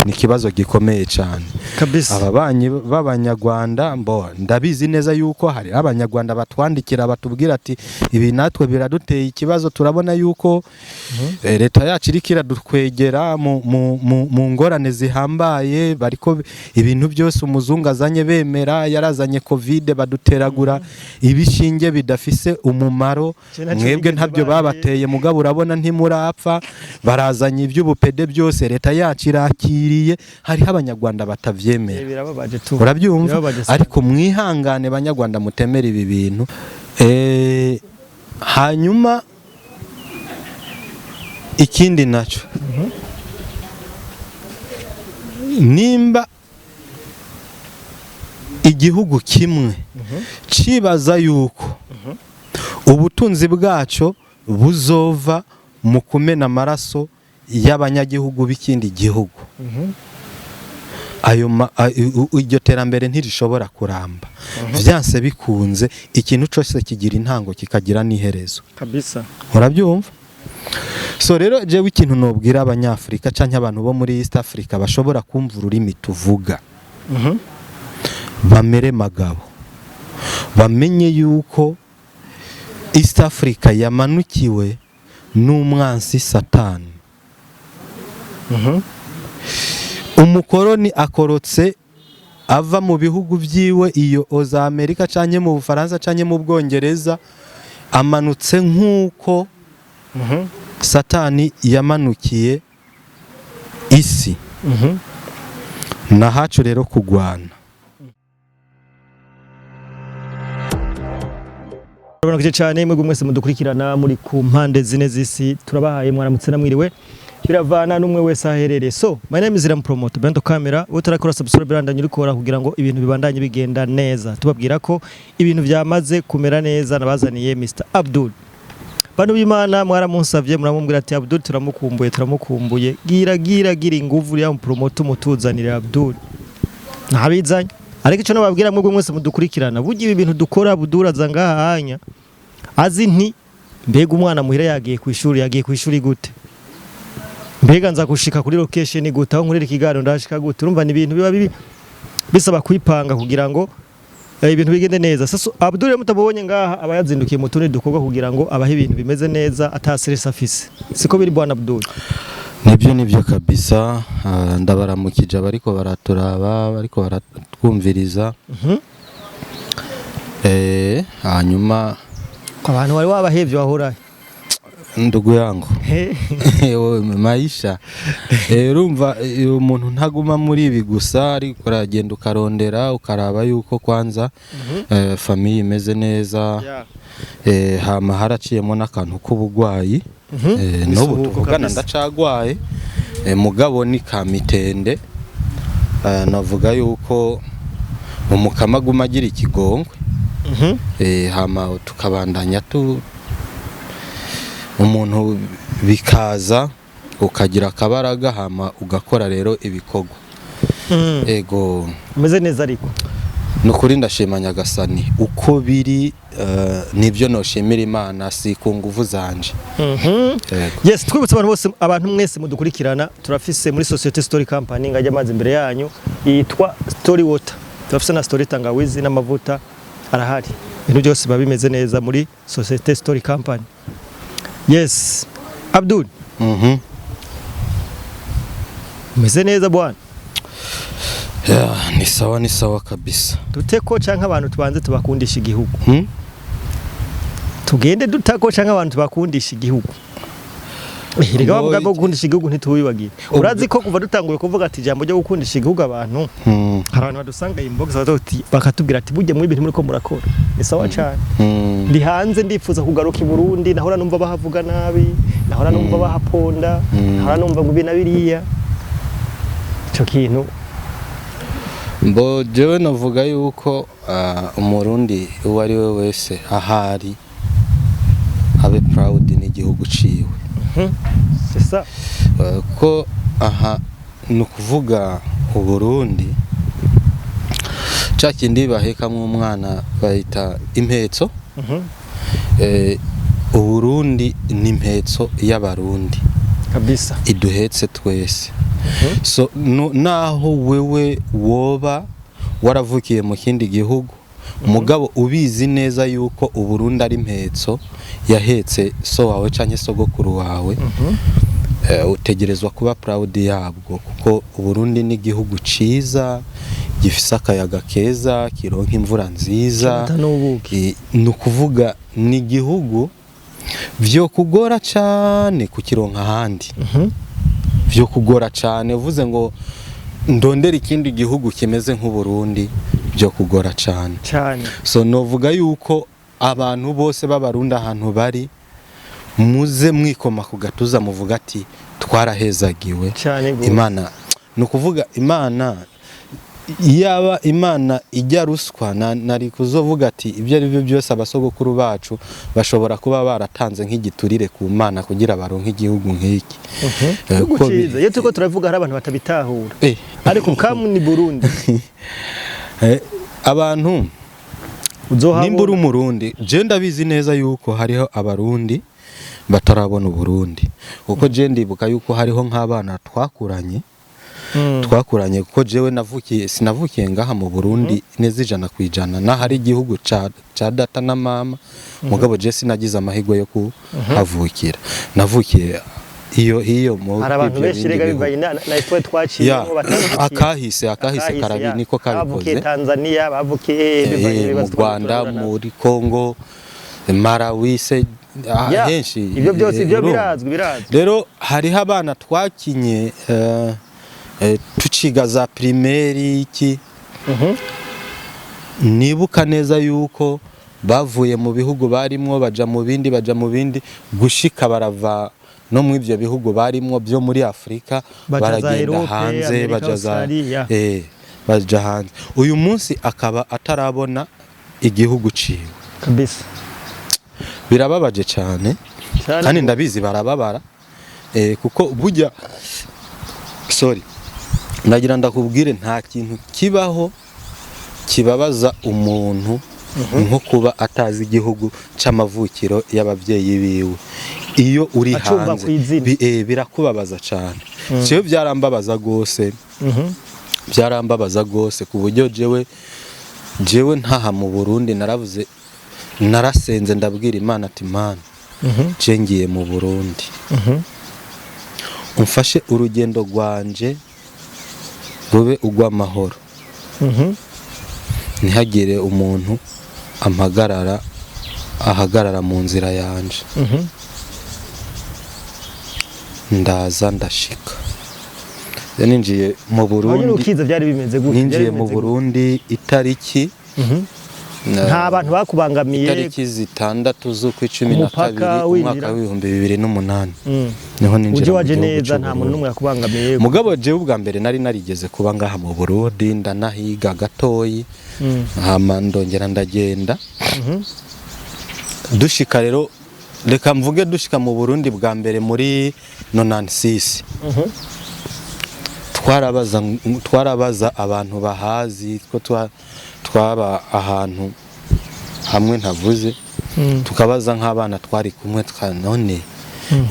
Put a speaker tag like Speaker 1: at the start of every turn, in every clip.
Speaker 1: ni kibazo gikomeye cyane
Speaker 2: kabisa.
Speaker 1: ababanyi b'abanyarwanda ndabizi neza yuko hari abanyarwanda batwandikira batubwira ati ibi natwe biraduteye ikibazo, turabona yuko leta yacu iri kiradukwegera mu ngorane zihambaye, bariko ibintu byose umuzungu azanye bemera, yarazanye covid baduteragura ibishinge bidafise umumaro, mwebwe ntabyo babateye mugabo urabona ntimurapfa, barazanye iby'ubupede byose leta yacu irakiriye, hariho abanyarwanda batavyemera. Urabyumva? Ariko mwihangane banyarwanda mutemera ibi bintu. Hanyuma ikindi naco nimba igihugu kimwe cibaza yuko ubutunzi bwaco buzova mu kumena amaraso y'abanyagihugu b'ikindi gihugu, iryo terambere ntirishobora kuramba. Vyanse bikunze ikintu cyose kigira intango kikagira n'iherezo
Speaker 2: kabisa.
Speaker 1: Urabyumva? So rero jewe ikintu nobwira abanyafrika canke abantu bo muri East Africa bashobora kumva ururimi tuvuga, bamere magabo, bamenye yuko East Africa yamanukiwe n'umwansi Satani. Umukoroni akorotse ava mu bihugu byiwe iyo oza Amerika canke mu Bufaransa canke mu Bwongereza, amanutse nk'uko Satani yamanukiye isi. Nahacu rero kugwana.
Speaker 2: Urabona cyane mwebwe mwese mudukurikirana muri ku mpande zine z'isi, turabahaye mwaramutse namwiriwe, biravana n'umwe wese aherereye. So my name is Ram Promote Bento Camera, utarakora subscribe birandanye urikora kugira ngo ibintu bibandanye bigenda neza. Tubabwira ko ibintu byamaze kumera neza, nabazaniye Mr Abdul. Bantu b'Imana mwaramunsavye muramubwira ati Abdul turamukumbuye, gira inguvu ya Promote mutuzanire Abdul. Ntabizanye ariko cyo nababwira mwebwe mwese mudukurikirana, bugiye ibintu dukora Abdul azanga hanya azi nti mbega umwana muhira yagiye ku ishuri gute, mbega nza gushika kuri location gute, aho nkurira ikigaro ndashika gute. Urumva ni ibintu biba bisaba kwipanga kugira ngo ibintu bigende neza. Sasa Abdul mutabonye ngaha aba yazindukiye mu tundi dukorwa kugira ngo abahe ibintu bimeze neza atastress afise, siko biri bwana Abdul?
Speaker 1: Nibyo kabisa. Ndabaramukije bariko baraturaba, bariko baratwumviriza. Hanyuma
Speaker 2: abantu wari wabahevye wahora
Speaker 1: ndugu yangu maisha urumva umuntu ntaguma muri ibi gusa, ariko uragenda ukarondera ukaraba yuko kwanza famille imeze neza. Hama haraciyemo n'akantu k'ubugwayi, n'ubu tuvugana ndacagwaye, mugabo ni kamitende. Navuga yuko umukama guma agira ikigongwe, hama tukabandanya umuntu bikaza ukagira akabaraga, hama ugakora rero ibikorwa. Ego
Speaker 2: umeze neza ariko
Speaker 1: nukuri ndashima Nyagasani uko biri, nibyo noshimira Imana si ku nguvu zanje.
Speaker 2: Yes, twibutse abantu mwese mudukurikirana, turafise muri Societe Story Company ngajya amazi imbere yanyu yitwa Story Water, turafise na Story tangawizi n'amavuta arahari, ibintu byose biba bimeze neza muri Societe Story Company. Yes, Abdul. Umeze neza bwana?
Speaker 1: Ni sawa kabisa.
Speaker 2: Duteko canke abantu tubanze tubakundisha igihugu? Tugende dutako canke abantu tubakundisha igihugu? Erega bavuga ko gukundisha igihugu ntitubibagira. Urazi ko kuva dutanguye kuvuga ati jambo ryo gukundisha igihugu abantu, hari abantu badusanga inbox bakatubwira ati bujye mu ibintu muri ko murakora. Ni sawa cyane. Ndi hanze ndifuza kugaruka i Burundi, nahora numva bahavuga nabi, nahora numva bahaponda, nahora numva ngo binabiriya. Cyo kintu
Speaker 1: jewe navuga yuko umurundi uwo ari we wese ahari abe proud n'igihugu ciwe.
Speaker 2: C'est ça.
Speaker 1: Ko aha nukuvuga Uburundi cakindi bahekamwe umwana bayita impetso. Uburundi ni impetso y'abarundi
Speaker 2: kabisa,
Speaker 1: iduhetse twese. so naho wewe woba waravukiye mu kindi gihugu mugabo ubizi neza yuko Uburundi ari impetso yahetse so wawe canke sogokuru wawe utegerezwa kuba proud yabwo kuko Uburundi ni igihugu ciza gifise akayaga keza kironka imvura nziza ni ukuvuga ni igihugu vyo kugora cane kukironka ahandi vyo kugora cane uvuze ngo ndondera ikindi gihugu kimeze nk'Uburundi byo kugora cane so novuga yuko abantu bose b'abarundi ahantu bari muze mwikoma ku gatuza muvuga ati twarahezagiwe Imana no kuvuga Imana yaba Imana ijya ruswa nari kuzovuga ati ibyo ari byo byose abasogokuru bacu bashobora kuba baratanze nk'igiturire ku Mana kugira baronke igihugu nk'iki
Speaker 2: kuciza iyo tuko turavuga hari abantu batabitahura ariko kamu ni Burundi
Speaker 1: abantu nimbura umurundi je ndabizi neza yuko hariho abarundi batarabona Uburundi kuko je ndibuka yuko hariho nk'abana twakuranye kuko jewe sinavukiye ngaha mu Burundi neza 100% na hari igihugu ca data na mama mugabo je sinagize amahigo yo kuhavukira navukiye iyo mu
Speaker 2: abantu benshi rega bivaye na ifo twaciyemo
Speaker 1: akahise karabi niko kabikoze
Speaker 2: Tanzania bavukiye
Speaker 1: mu Rwanda muri Kongo Malawi se henshi
Speaker 2: ibyo byose ibyo birazwi
Speaker 1: rero hariho abana twakinye tuciga za primaire iki nibuka neza yuko bavuye mu bihugu barimwo baja mu bindi gushika barava no mu ivyo bihugu barimwo byo muri Afrika baragenda hanze baja hanze uyu munsi akaba atarabona igihugu ciwe
Speaker 2: kabisa
Speaker 1: birababaje cyane kandi ndabizi barababara kuko burya ndagira ndakubwire nta kintu kibaho kibabaza umuntu nko kuba atazi igihugu c'amavukiro y'abavyeyi biwe iyo uri hanze birakubabaza cyane cyo byarambabaza gose ku buryo jewe ntaha mu Burundi narasenze ndabwira Imana ati Mana cengiye mu Burundi umfashe urugendo rwanje rube ugw'amahoro ntihagire umuntu ahagarara mu nzira yanje ndaza ndashika ninjiye mu Burundi mu Burundi itariki
Speaker 2: nta bantu bakubangamiye
Speaker 1: itariki 6 z'ukw'icumi-na-kabiri umwaka w'2008 niho ninjira
Speaker 2: waje neza nta muntu numwe yakubangamiye
Speaker 1: mugabo jewe ubwa mbere nari narigeze kuba ngaha mu Burundi ndanahiga gatoyi hama ndongera ndagenda dushika rero reka mvuge dushika mu Burundi bwa mbere muri 96 twarabaza abantu bahazi ko twaba ahantu hamwe ntavuze tukabaza nk'abana twari kumwe none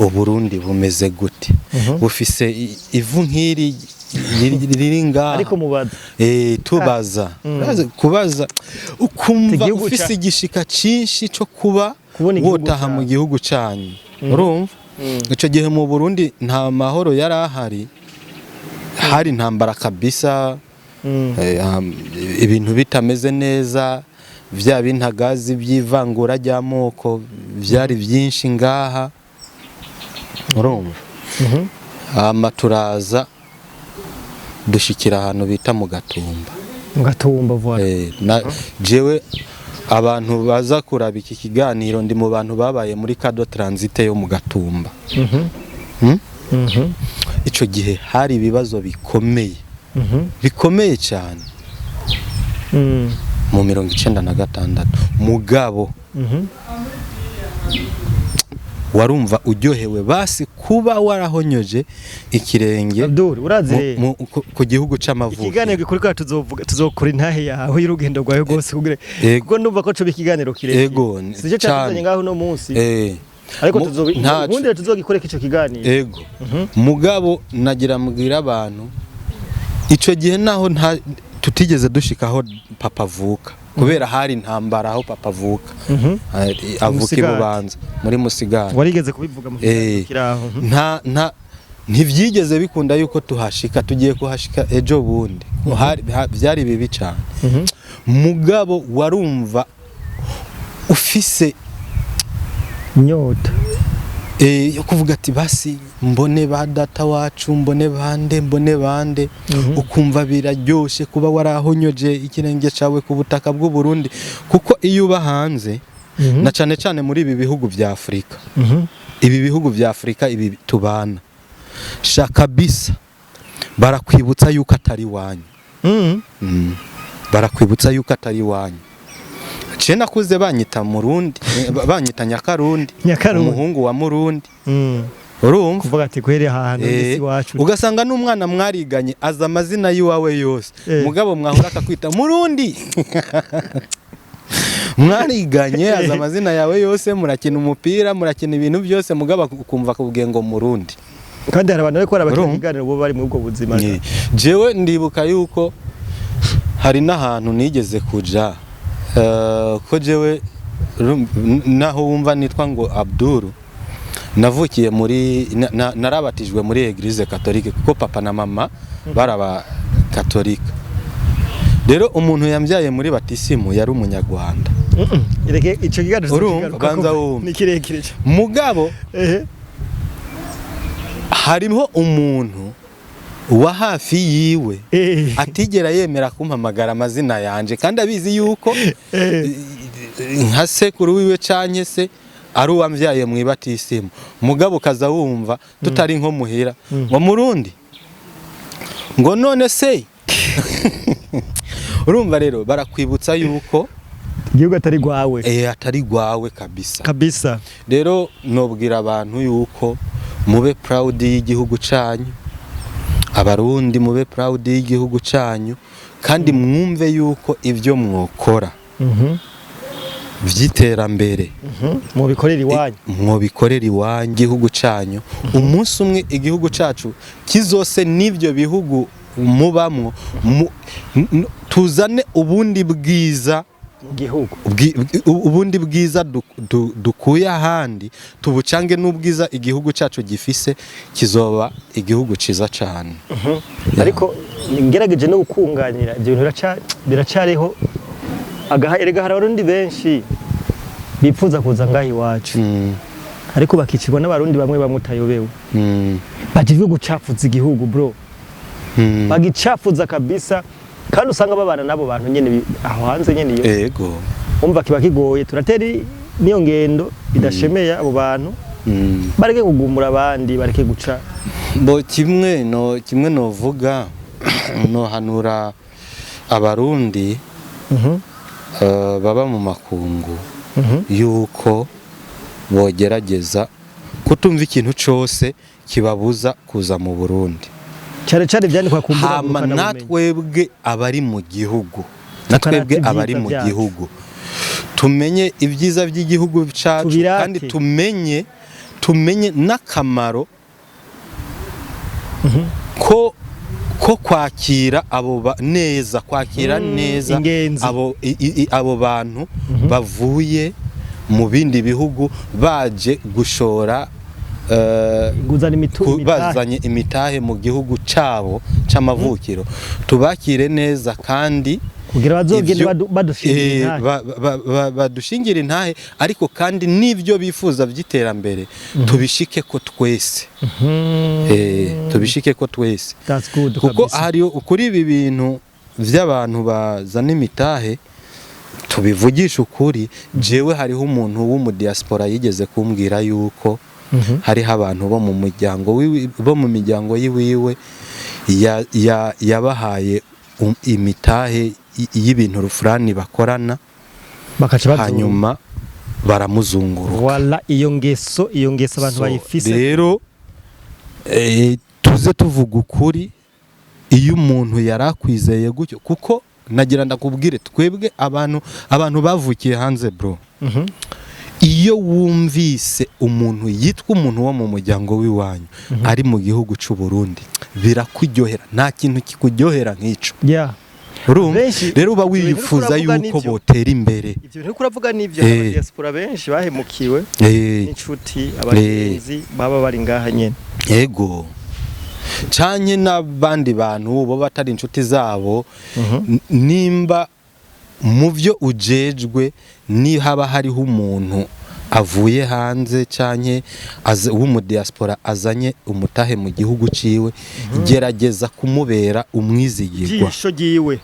Speaker 1: Uburundi bumeze gute bufise ivu nk'iri riri ngaha
Speaker 2: ariko mubaza
Speaker 1: tubaza kubaza ukumva ufise igishika cinshi cyo kuba wotaha mu gihugu canyu urumva ico gihe mu Burundi nta mahoro yari ahari hari ntambara kabisa ibintu bitameze neza vya bintagazi by'ivangura ry'amoko byari byinshi ngaha urumva turaza dushikira ahantu bita mu Gatumba
Speaker 2: voilà
Speaker 1: jewe abantu baza kuraba iki kiganiro ndi mu bantu babaye muri Kado Transit yo mu Gatumba ico gihe hari ibibazo bikomeye cyane mu 1996 mugabo warumva uryohewe basi kuba warahonyoje ikirenge
Speaker 2: Abdul urazi
Speaker 1: ku gihugu c'amavuko
Speaker 2: ikiganiro gikurika tuzokora intahe yawe y'urugendo rwawe rwose kuko ndumva ko cyo bikiganiro kireke
Speaker 1: yego
Speaker 2: sije cyatanye ngaho no munsi ariko
Speaker 1: ntaco.
Speaker 2: ubundi tuzogikoreka ico kiganiro
Speaker 1: ego mugabo nagira mbwira abantu ico gihe naho tutigeze dushikaho papa avuka kubera hari intambara aho papa avuka avuka ibubanza muri Musigati
Speaker 2: warigeze kubivuga mu kiraho
Speaker 1: nta ntivyigeze bikunda yuko tuhashika tugiye kuhashika ejo bundi byari bibi cyane mugabo warumva ufise
Speaker 2: inyota
Speaker 1: yo kuvuga ati basi mbone ba data wacu mbone bande ukumva biraryoshe kuba warahonyoje ikirenge cawe ku butaka bw'u Burundi kuko iyo uba hanze na cyane cyane muri ibi bihugu vya Afrika ibi bihugu vya Afrika ibi tubana shakabisa barakwibutsa yuko atari wanyu barakwibutsa yuko atari wanyu je nakuze banyita Murundi banyita Nyakarundi umuhungu wa Murundi urumva
Speaker 2: kuvuga ati kwere ahantu isi wacu
Speaker 1: ugasanga n'umwana mwariganye aza amazina yiwawe yose mugabo mwahura akakwita Murundi mwariganye aza amazina yawe yose murakina umupira murakina ibintu byose mugabo ukumva kubwiye ngo Murundi
Speaker 2: kandi hari abantu bakora bakiganira bo bari mu bwo buzima
Speaker 1: jewe ndibuka yuko hari n'ahantu nigeze kuja ko jewe naho wumva nitwa ngo Abduru navukiye muri narabatijwe muri Eglise Catholique kuko papa na mama baraba Catholique rero umuntu yambyaye muri batisimu yari umunyarwanda
Speaker 2: ireke ico kiganiro
Speaker 1: banza wumva
Speaker 2: ni kirekire
Speaker 1: mugabo harimo umuntu wa hafi yiwe atigera yemera kumpamagara amazina yanje kandi abizi yuko nka sekuru wiwe canke se ari uwamvyaye mu ibatisimu mugabo kaza wumva tutari nko muhira ngo Murundi ngo none se urumva rero barakwibutsa yuko
Speaker 2: igihugu atari gwawe
Speaker 1: atari gwawe kabisa rero nobwira abantu yuko mube proud y'igihugu canyu abarundi mube proud y'igihugu canyu kandi mwumve yuko ivyo mwokora vyiterambere mubikorera iwanyu igihugu canyu umunsi umwe igihugu cacu kizose n'ivyo bihugu mubamwo tuzane ubundi bwiza
Speaker 2: gihugu
Speaker 1: ubundi bwiza dukuye ahandi tubucange n'ubwiza igihugu cacu gifise kizoba igihugu ciza cyane
Speaker 2: ariko ngerageje no gukunganira ibyo bintu biracariho erega hari abarundi benshi bipfuza kuza ngaho iwacu ariko bakicirwa n'abarundi bamwe bamutayobewe bagiye gucafuza igihugu bro bagicafuza kabisa kandi usanga babana nabo bantu nyene aho hanze nyene iyo
Speaker 1: yego
Speaker 2: umva kiba kigoye turatera niyo ngendo idashemeye abo bantu bareke kugumura abandi bareke guca
Speaker 1: bo kimwe novuga no hanura abarundi baba mu makungu yuko bogerageza kutumva ikintu cose kibabuza kuza mu Burundi
Speaker 2: cyane byandikwa ku mbuga
Speaker 1: hama natwebwe abari mu gihugu tumenye ibyiza by'igihugu cyacu kandi tumenye n'akamaro ko kwakira neza abo bantu bavuye mu bindi bihugu baje gushora bazanye imitahe mu gihugu cabo c'amavukiro tubakire neza kandi
Speaker 2: kugira bazogende
Speaker 1: badushingira intahe ariko kandi n'ivyo bifuza vy'iterambere tubishike ko twese tubishike ko twese kuko hariyo ukuri ibi bintu vy'abantu bazana imitahe tubivugisha ukuri jewe hariho umuntu w'umudiaspora yigeze kumbwira yuko hariho abantu bo mu miryango yiwiwe yabahaye imitahe y'ibintu rufurani bakorana hanyuma baramuzungura
Speaker 2: wala iyo ngeso abantu bayifise
Speaker 1: rero tuze tuvuga ukuri iyo umuntu yarakwizeye gutyo kuko nagira ndakubwire twebwe abantu bavukiye hanze bro iyo wumvise umuntu yitwa umuntu wo mu muryango w'iwanyu ari mu gihugu cy'u Burundi birakuryohera, nta kintu kikujyohera nk'ico. Rero uba wifuza yuko botera imbere.
Speaker 2: Ivyo bintu kuravuga n'ivyo abadiaspora benshi bahemukiwe n'inshuti abagenzi baba bari ngaha nyene.
Speaker 1: Yego. Canke n'abandi bantu bo batari inshuti zabo, nimba mu byo ujejwe ni haba hariho umuntu avuye hanze canke w'umu diaspora azanye umutahe mu gihugu ciwe, gerageza kumubera umwizigirwa.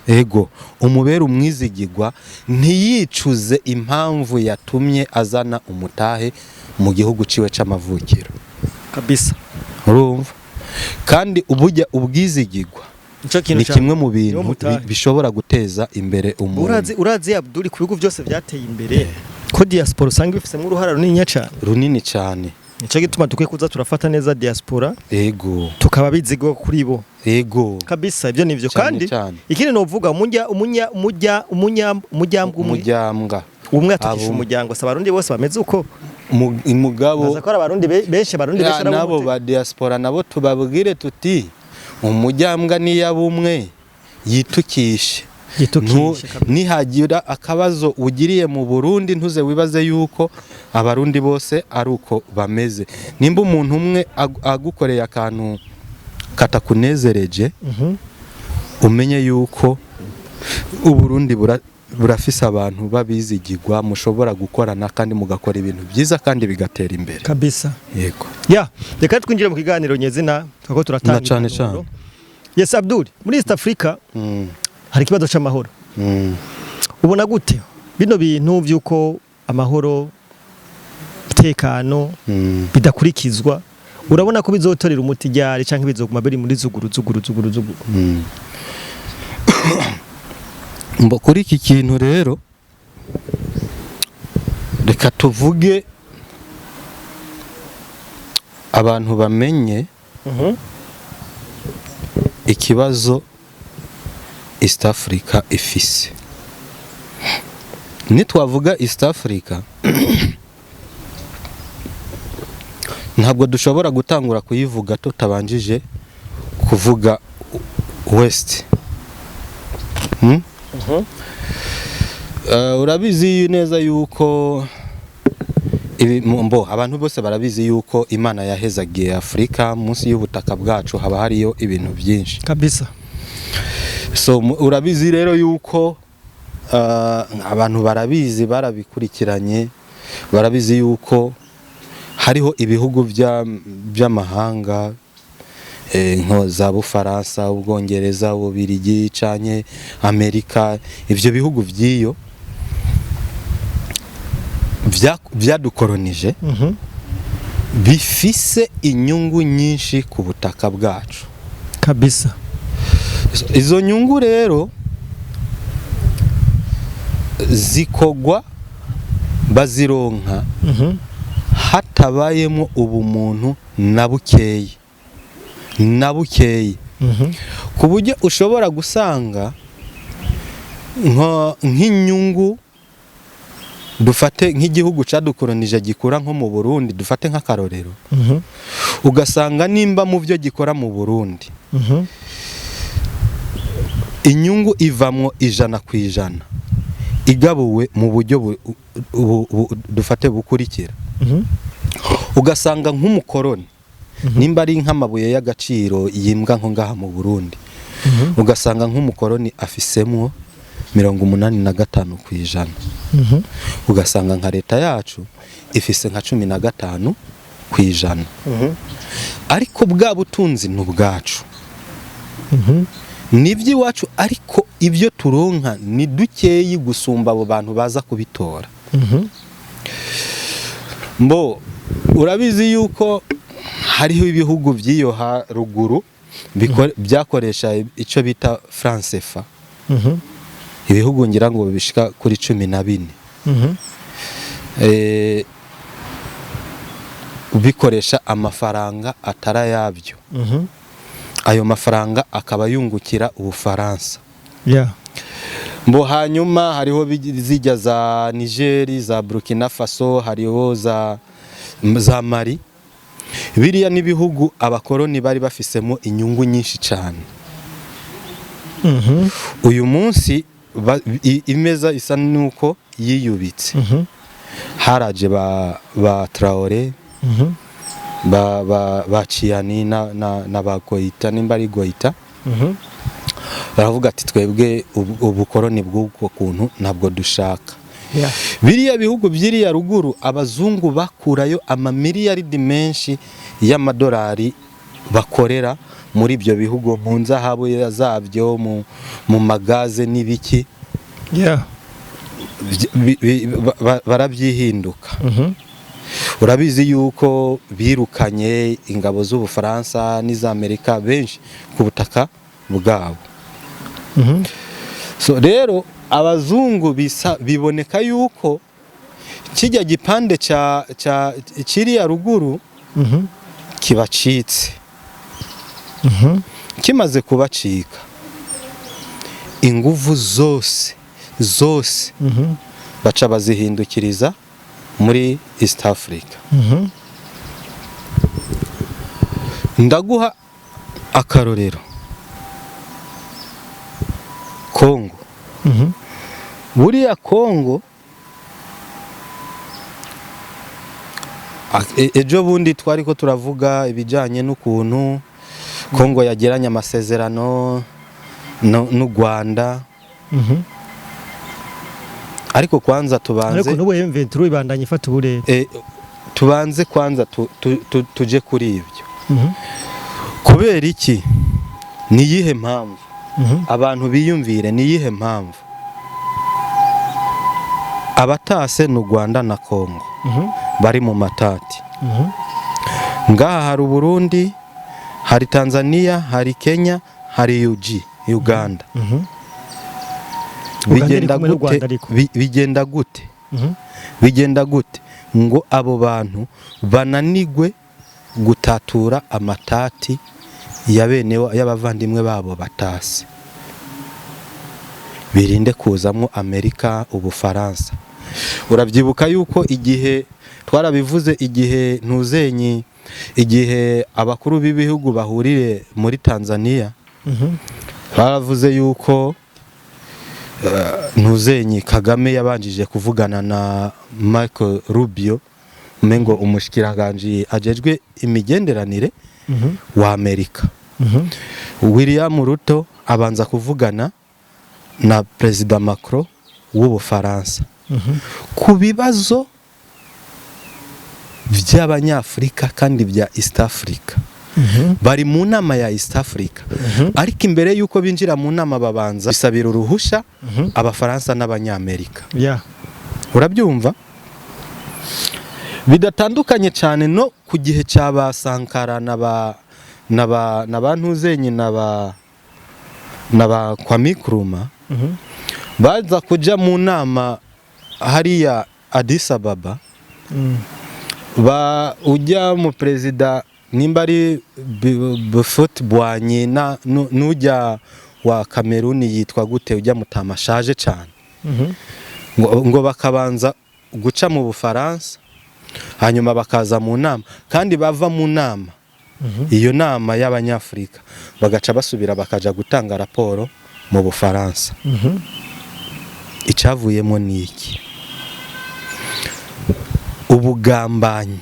Speaker 1: Ego, umubera umwizigirwa, ntiyicuze impamvu yatumye azana umutahe mu gihugu ciwe c'amavukiro.
Speaker 2: Kabisa.
Speaker 1: Urumva? Kandi ubujya ubwizigirwa ni kimwe mu bintu bishobora guteza imbere umuntu.
Speaker 2: Urazi Abdul, ku bihugu byose byateye imbere ko diaspora usanga bifisemo uruhara runini cyane. Nico gituma tukwiye kuza turafata neza diaspora.
Speaker 1: Ego.
Speaker 2: Tukaba bizigwa kuri bo.
Speaker 1: Ego.
Speaker 2: Kabisa, ibyo nivyo. Kandi ikindi novuga umujyambwa umwe atukisha umujyango, sabarundi bose bameze uko
Speaker 1: umugabo.
Speaker 2: Baza ko abarundi benshi
Speaker 1: nabo ba diaspora nabo tubabwire tuti umujyambwa ni yabumwe yitukishe. Nihagira akabazo ugiriye mu Burundi ntuze wibaze yuko abarundi bose ari uko bameze. Nimba umuntu umwe agukoreye akantu katakunezereje, umenye yuko uburundi burafise abantu babizigirwa, mushobora gukorana kandi mugakora ibintu byiza kandi bigatera imbere.
Speaker 2: Kabisa.
Speaker 1: Yego.
Speaker 2: Reka twinjire mu kiganiro nyezina twako turatanga.
Speaker 1: Cyane.
Speaker 2: Yes Abdul, muri East Africa hari kibazo c'amahoro. Ubona gute bino bintu byuko amahoro tekano bidakurikizwa? Urabona ko bizotorera umuti ryari canke bizoguma biri muri zuguru?
Speaker 1: Mbo kuri iki kintu rero reka tuvuge abantu bamenye ikibazo East Africa ifise. Nitwavuga East Africa ntabwo dushobora gutangura kuyivuga tutabanjije kuvuga West. Urabizi neza yuko abantu bose barabizi yuko Imana yahezagiye Afrika, munsi y'ubutaka bwacu haba hariyo ibintu byinshi.
Speaker 2: Kabisa.
Speaker 1: So urabizi rero yuko abantu barabizi, barabikurikiranye, barabizi yuko hariho ibihugu by'amahanga nko za Bufaransa, Ubwongereza, Ububirigi canke Amerika. Ivyo bihugu vyiyo byadukolonije bifise inyungu nyinshi ku butaka bwacu.
Speaker 2: Kabisa.
Speaker 1: Izo nyungu rero zikogwa bazironka hatabayemo ubumuntu na bukeyi. Ku buryo ushobora gusanga nk'inyungu, dufate nk'igihugu cadukolonije gikora nko mu Burundi, dufate nk'akarorero, ugasanga nimba mu byo gikora mu Burundi inyungu ivamwo 100%, igabuwe mu buryo dufate bukurikira. Ugasanga nk'umukoroni nimba ari nk'amabuye y'agaciro yimbwa nko ngaha mu Burundi, ugasanga nk'umukoroni afisemwo 85%. Ugasanga nka leta yacu ifise nka 15%. Ariko bwa butunzi n'ubwacu, nibyo iwacu, ariko ibyo turonka ni dukeyi gusumba abo bantu baza kubitora. Urabizi yuko hariho ibihugu by'iyo haruguru byakoresha icyo bita France CFA. Ibihugu ngira ngo bishika kuri 14 bikoresha amafaranga atarayabyo. Ayo mafaranga akaba yungukira Ubufaransa. mbo hanyuma hariho zijya za Niger, za Burkina Faso, hariho za Mali. Biriya n'ibihugu abakoroni bari bafisemo inyungu nyinshi cyane. Uyu munsi imeza isa nuko yiyubitse. Haraje ba Traoré, ba Chiani na ba Goita, nimba ari Goita. Baravuga ati twebwe ubukoroni bw'uko kuntu ntabwo dushaka. Biriya bihugu byiriya ruguru abazungu bakurayo amamiliyaridi menshi y'amadolari bakorera muri ibyo bihugu mu nzahabu zabyo, mu magaze n'ibiki. Barabyihinduka. Urabizi yuko birukanye ingabo z'Ubufaransa n'iz'Amerika benshi ku butaka bwabo. So rero abazungu biboneka yuko kijya gipande cha kiriya ruguru kibacitse. Kimaze kubacika, inguvu zose baca bazihindukiriza muri East Africa. Ndaguha akarorero. Kongo. Buriya Kongo ejo bundi twari ko turavuga ibijyanye n'ukuntu Kongo yagiranye amasezerano n'u Rwanda. Ariko kwanza tubanze,
Speaker 2: ariko n'ubu M23 ibandanye ifata uburere.
Speaker 1: Tubanze kwanza tuje kuri ibyo. Kubera iki? Ni yihe mpamvu? Abantu biyumvire ni yihe mpamvu abatase n'u Rwanda na Kongo bari mu matati. Ngaha hari Burundi, hari Tanzania, hari Kenya, hari Uganda. Bigenda gute ngo abo bantu bananigwe gutatura amatati y'abavandimwe babo batase? Birinde kuzamwo Amerika, Ubufaransa. Urabyibuka yuko igihe twarabivuze, igihe abakuru b'ibihugu bahurire muri Tanzania, baravuze yuko Kagame yabanjije kuvugana na Marco Rubio, umengo umushikiranganje ajejwe imigenderanire wa Amerika. William Ruto abanza kuvugana na Perezida Macron w'Ubufaransa ku bibazo by'Abanyafrika kandi bya East Africa. Bari mu nama ya East Africa. Ariko imbere yuko binjira mu nama babanza bisabira uruhusha Abafaransa n'Abanyamerika. Urabyumva? Bidatandukanye cyane no ku gihe cy'aba Sankara n'abantuzenyi n'aba Kwame Nkrumah. Baza kuja mu nama hariya Addis Ababa. Ujya mu perezida nimba ari Bofut-Boigny n'ujya wa Cameroon yitwa gute, ujya mutamashaje cyane. Ngo bakabanza guca mu Bufaransa, hanyuma bakaza mu nama, kandi bava mu nama iyo nama y'Abanyafrika bagaca basubira bakaja gutanga raporo mu Bufaransa. Icavuyemo ni iki? Ubugambanyi.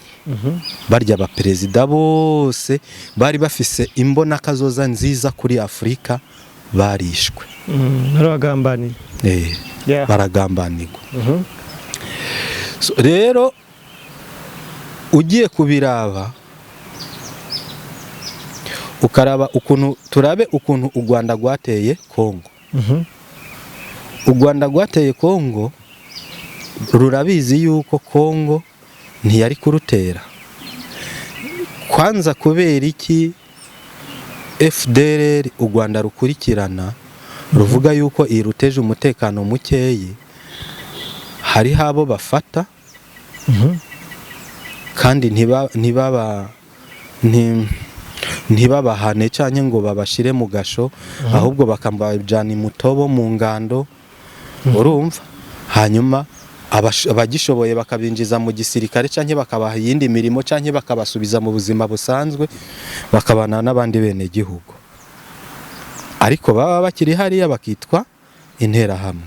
Speaker 1: Barya abaperezida bose bari bafise imbona kazoza nziza kuri Afrika barishwe.
Speaker 2: Baragambani.
Speaker 1: Baragambanirwa. Rero ugiye kubiraba ukaraba ukuntu turabe ukuntu u Rwanda rwateye Kongo. U Rwanda rwateye Kongo, rurabizi yuko Kongo ntiyari kurutera. Kwanza kubera iki FDLR u Rwanda rukurikirana ruvuga yuko iruteje umutekano mukeyi, hari habo bafata kandi ntibabahane cyane ngo babashire mu gasho, ahubwo bakambajana mutobo mu ngando urumva hanyuma abagishoboye bakabinjiza mu gisirikare canke bakabaha yindi mirimo canke bakabasubiza mu buzima busanzwe bakabana n'abandi bene gihugu ariko baba bakiri hariya bakitwa interahamwe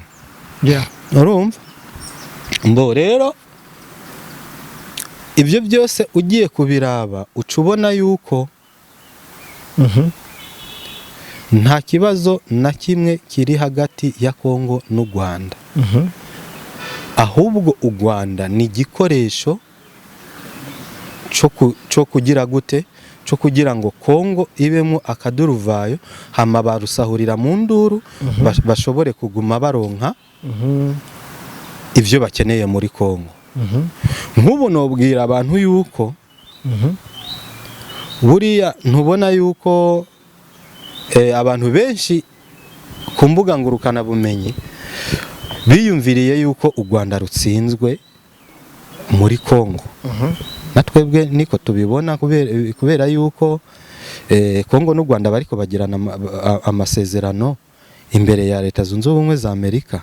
Speaker 1: urumva mbo rero ibyo byose ugiye kubiraba ucubona yuko nta kibazo na kimwe kiri hagati ya Kongo n'u Rwanda ahubwo u Rwanda ni igikoresho cyo kugira gute cyo kugira ngo Kongo ibemo akaduruvayo hama barusahurira mu nduru bashobore kuguma baronka ibyo bakeneye muri Kongo nk'ubu nobwira abantu yuko buriya ntubona yuko abantu benshi ku mbuga ngurukana bumenyi biyumviriye yuko u Rwanda rutsinzwe muri Kongo natwebwe niko tubibona kubera yuko Kongo n'u Rwanda bariko bagirana amasezerano imbere ya Leta Zunze Ubumwe za Amerika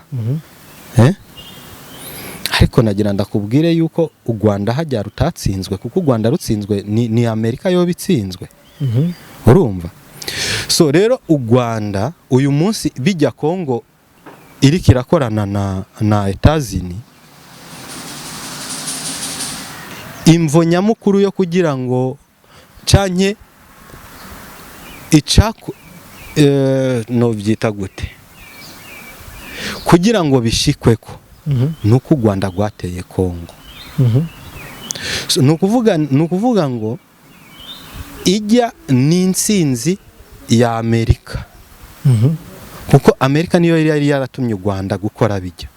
Speaker 1: ariko nagira ndakubwire yuko u Rwanda hajya rutatsinzwe kuko u Rwanda rutsinzwe ni Amerika yo bitsinzwe urumva so rero u Rwanda uyu munsi bijya Kongo iri kirakorana na Etazini imvo nyamukuru yo kugira ngo canke icako no byita gute kugira ngo bishikweko nuko u Rwanda rwateye Kongo so nukuvuga ngo ijya n'insinzi ya Amerika kuko Amerika niyo yari yaratumye u Rwanda gukora bijya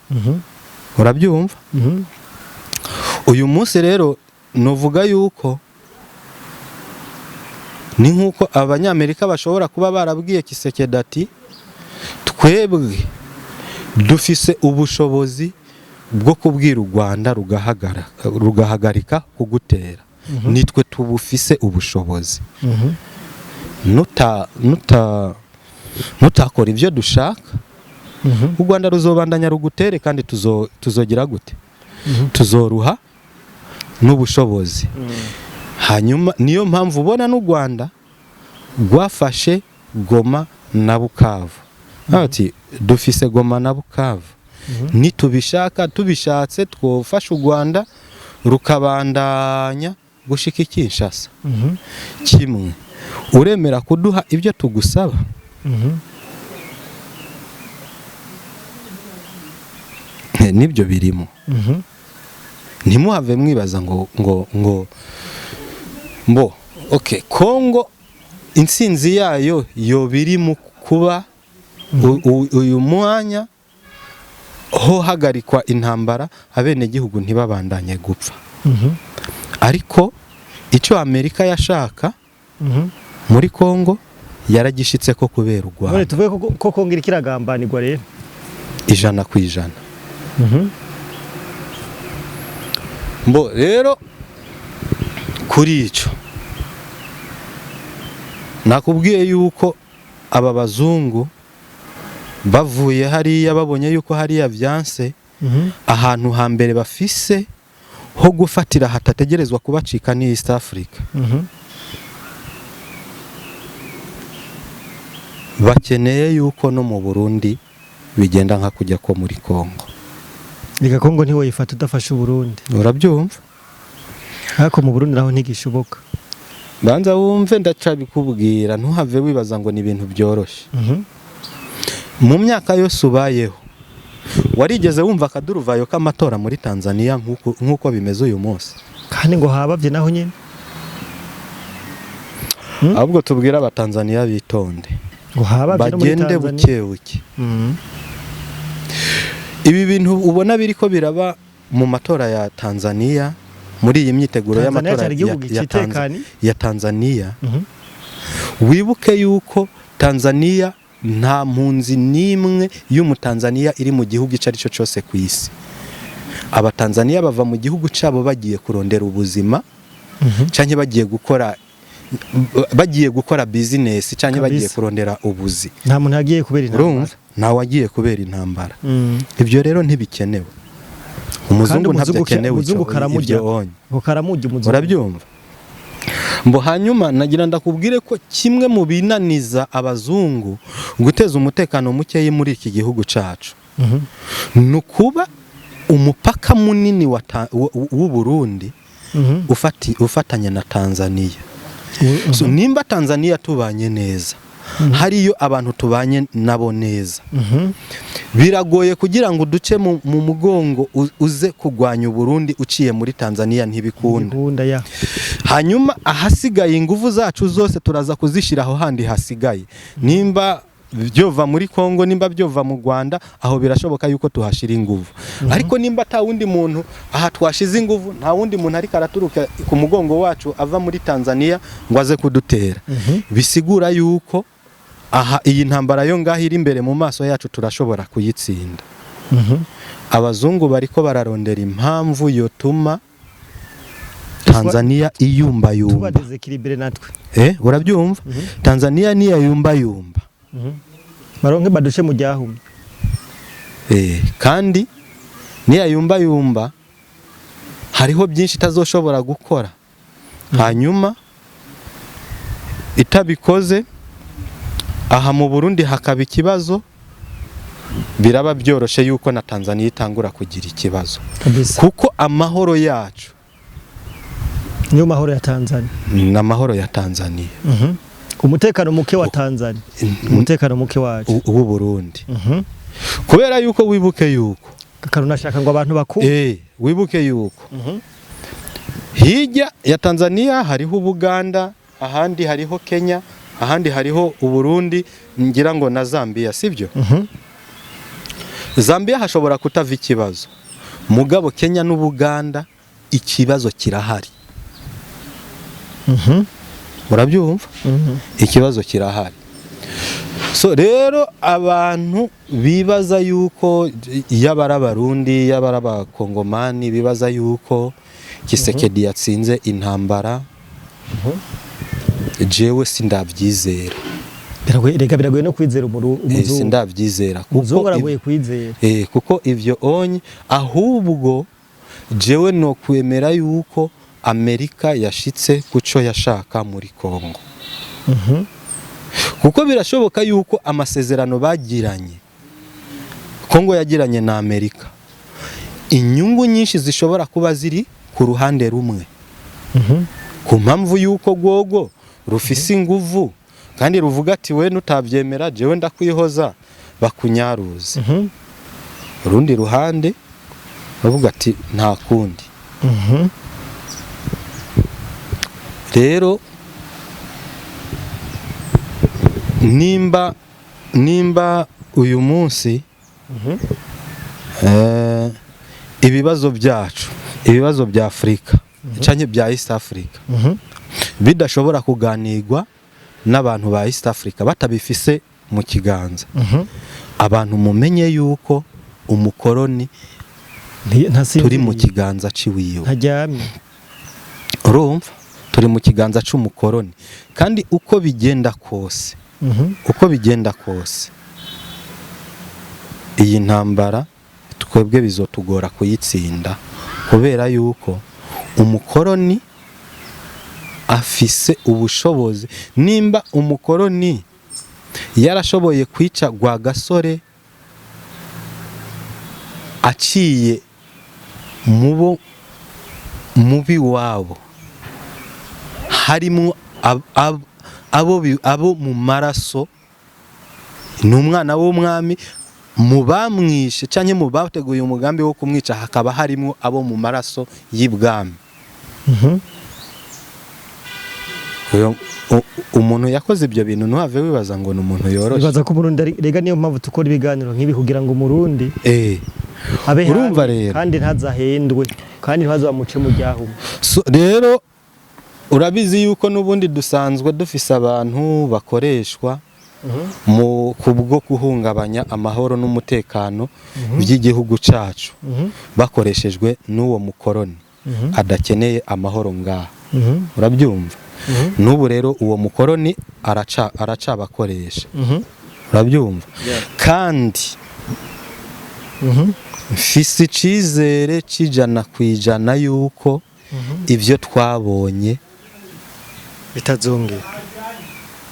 Speaker 1: urabyumva uyu munsi rero novuga yuko ni nkuko abanyamerika bashobora kuba barabwiye Kisekedi ati twebwe dufise ubushobozi bwo kubwira u Rwanda rugahagarika kugutera nitwe tubufise ubushobozi nutakora ibyo dushaka u Rwanda ruzobandanya rugutere kandi tuzogira gute tuzoruha n'ubushobozi hanyuma niyo mpamvu ubona n'u Rwanda rwafashe Goma na Bukavu ati dufise Goma na Bukavu nitubishaka tubishatse twofasha u Rwanda rukabandanya gushika Kinshasa kimwe uremera kuduha ibyo tugusaba nibyo birimo ntimuhave mwibaza ngo okay Kongo intsinzi yayo yo biri mu kuba uyu mwanya ho hagarikwa intambara abene gihugu ntibabandanye gupfa ariko icyo Amerika yashaka muri Kongo yaragishitse ko kubera u Rwanda
Speaker 2: tuvuye ko Kongo iri kiragambanirwa rero
Speaker 1: 100%. Rero kuri icyo nakubwiye yuko aba bazungu bavuye hariya babonye yuko hariya byanse ahantu hambere bafise ho gufatira hatategerezwa kubacika ni East Africa bakeneye yuko no mu Burundi bigenda nka kujya ko muri Kongo
Speaker 2: Liga Kongo ntiwe yifata udafasha Burundi
Speaker 1: urabyumva
Speaker 2: ariko mu Burundi naho ntigishoboka
Speaker 1: banza wumve ndacabikubwira ntuhave wibaza ngo ni ibintu byoroshye mu myaka yose ubayeho warigeze wumva akaduruvayo k'amatora muri Tanzania nkuko bimeze uyu munsi
Speaker 2: kandi ngo habavye naho nyine
Speaker 1: ahubwo tubwira abatanzania bitonde
Speaker 2: ngo habavye no muri
Speaker 1: bagende bukebuke ibi bintu ubona biriko biraba mu matora ya Tanzania muri iyi myiteguro y'amatora ya Tanzania wibuke yuko Tanzania nta mpunzi nimwe y'umutanzania iri mu gihugu icari cyo cyose ku isi abatanzania bava mu gihugu cabo bagiye kurondera ubuzima canke bagiye gukora business canke bagiye kurondera ubuzi
Speaker 2: nta muntu yagiye kubera intambara
Speaker 1: ntawe wagiye kubera intambara. Ibyo rero ntibikenewe. Umuzungu ntabyo akenewe,
Speaker 2: umuzungu karamujya umuzungu,
Speaker 1: urabyumva. Mbo hanyuma nagira ndakubwire ko kimwe mu binaniza abazungu guteza umutekano muke muri iki gihugu cacu nukuba umupaka munini w'u Burundi ufatanye na Tanzania. So nimba Tanzania tubanye neza, hariyo abantu tubanye nabo neza, biragoye kugira ngo duce mu mugongo uze kugwanya Burundi uciye muri Tanzania, ntibikunda. Hanyuma ahasigaye ingufu zacu zose turaza kuzishiraho handi hasigaye, nimba byova muri Kongo, nimba byova mu Rwanda, aho birashoboka yuko tuhashira ingufu. Ariko nimba ta wundi muntu aha twashize ingufu, nta wundi muntu ari karaturuka ku mugongo wacu ava muri Tanzania ngo aze kudutera, bisigura yuko aha iyi ntambara yo ngaho iri imbere mu maso yacu turashobora kuyitsinda. Abazungu bariko bararondera impamvu yotuma Tanzania iyumbayumba.
Speaker 2: Tuba desekilibere natwe.
Speaker 1: Urabyumva? Tanzania ni yumbayumba.
Speaker 2: Baronke badushe mu ryahumye.
Speaker 1: Kandi ni yumbayumba hariho byinshi tazoshobora gukora. Hanyuma itabikoze aha mu Burundi hakaba ikibazo, biraba byoroshe yuko na Tanzania itangura kugira ikibazo. Kuko amahoro yacu
Speaker 2: niyo mahoro ya Tanzania.
Speaker 1: N'amahoro ya Tanzania.
Speaker 2: Umutekano muke wa Tanzania. Umutekano muke wacu
Speaker 1: w'u Burundi. Kubera yuko wibuke yuko
Speaker 2: karunashaka ngo abantu baku
Speaker 1: wibuke yuko hirya ya Tanzania hariho Buganda, ahandi hariho Kenya, ahandi hariho u Burundi, ngira ngo na Zambia, sibyo? Zambia hashobora kutava ikibazo, mugabo Kenya n'Ubuganda ikibazo kirahari. Urabyumva? Ikibazo kirahari. So rero abantu bibaza yuko yabara Barundi, yabara Abakongomani, bibaza yuko Kisekedi yatsinze intambara, jewe sindabyizera.
Speaker 2: Biragoye no kwizera umuzungu.
Speaker 1: Sindabyizera
Speaker 2: kuko aragoye kwizera.
Speaker 1: Kuko ivyo onye ahubwo jewe no kwemera yuko Amerika yashitse kuco yashaka muri Kongo. Kuko birashoboka yuko amasezerano bagiranye, Kongo yagiranye na Amerika, inyungu nyinshi zishobora kuba ziri ku ruhande rumwe. Ku mpamvu yuko gogo rufise inguvu kandi ruvuga ati we nutabyemera jewe ndakwihoza bakunyaruze. Urundi ruhande ruvuga ati nta kundi. Rero nimba uyu munsi ibibazo byacu, ibibazo bya Afrika cyane bya East Africa bidashobora kuganirwa n'abantu ba East Africa batabifise mu kiganza, abantu mumenye yuko umukoroni turi mu kiganza ciwiwe.
Speaker 2: Ntajyamye.
Speaker 1: Urumva? Turi mu kiganza c'umukoroni, kandi uko bigenda kose iyi ntambara twebwe bizotugora kuyitsinda, kubera yuko umukoroni afise ubushobozi. Nimba umukoroni yarashoboye kwica Rwagasore aciye mubi wabo, harimo abo mu maraso, n'umwana w'umwami, mu bamwishe cyangwa mu bateguye umugambi wo kumwica hakaba harimo abo mu maraso y'ibwami. Umuntu yakoze ibyo bintu ntuhave wibaza ngo n'umuntu yoroshe.
Speaker 2: Bibaza ko Burundi rega niyo mpamvu tukora ibiganiro nk'ibi kugira ngo Murundi
Speaker 1: urumva rero
Speaker 2: kandi ntazahendwe kandi ntazamuce mu ryahumye.
Speaker 1: Rero urabizi yuko n'ubundi dusanzwe dufise abantu bakoreshwa mu kubwo kuhungabanya amahoro n'umutekano by'igihugu cacu, bakoreshejwe n'uwo mukoroni adakeneye amahoro ngaha. Urabyumva? N'ubu rero uwo mukoroni aracabakoresha. urabyumva kandi mfise icizere c'ijana kwijana yuko ibyo twabonye
Speaker 2: bitazongera,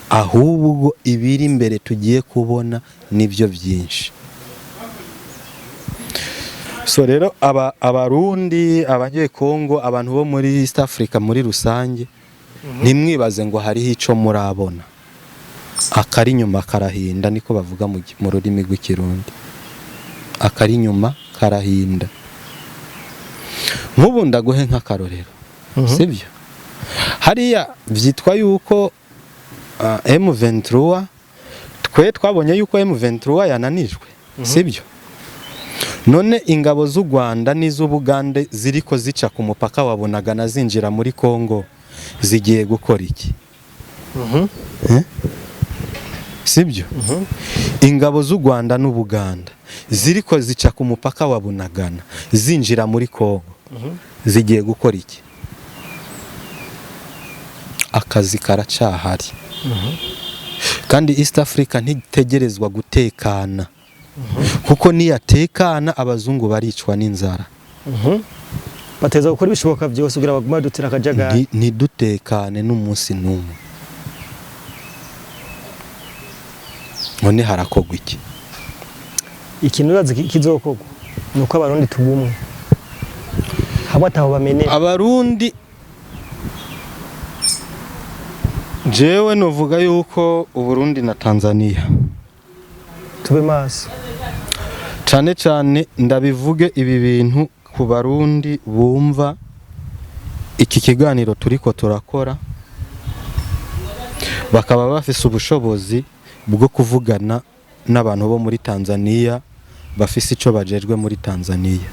Speaker 1: ahubwo ibiri imbere tugiye kubona nibyo byinshi. So rero abarundi, abanyekongo, abantu bo muri East Africa muri rusange, nimwibaze ngo hariho ico murabona, akari nyuma karahinda, niko bavuga mu rurimi rw'ikirundi, akari nyuma karahinda. Nk'ubu ndaguhe nk'akarorero, sibyo? Hariya vyitwa yuko M23, twe twabonye yuko M23 yananijwe, sibyo? None ingabo z'u Rwanda n'iz'Ubugande ziriko zica ku mupaka wa Bunagana zinjira muri Kongo, zigiye gukora iki? Sibyo? Ingabo z'u Rwanda n'Ubuganda ziriko zica ku mupaka wa Bunagana zinjira muri Kongo, zigiye gukora iki? Akazi karacahari. Kandi East Africa ntitegerezwa gutekana, kuko niyatekana abazungu baricwa n'inzara.
Speaker 2: Bateza gukora ibishoboka byose kugira baguma dutira akajagari.
Speaker 1: Ntidutekane n'umunsi n'umwe. None harakogwa iki?
Speaker 2: Ikintu urazi kizokogwa nuko abarundi tubumwe, haba ataho bamenye.
Speaker 1: Abarundi, jewe novuga yuko Uburundi na Tanzania
Speaker 2: tube maso
Speaker 1: cyane cyane, ndabivuge ibi bintu ku Barundi bumva iki kiganiro turiko turakora, bakaba bafise ubushobozi bwo kuvugana n'abantu bo muri Tanzania bafise ico bajejwe muri Tanzania,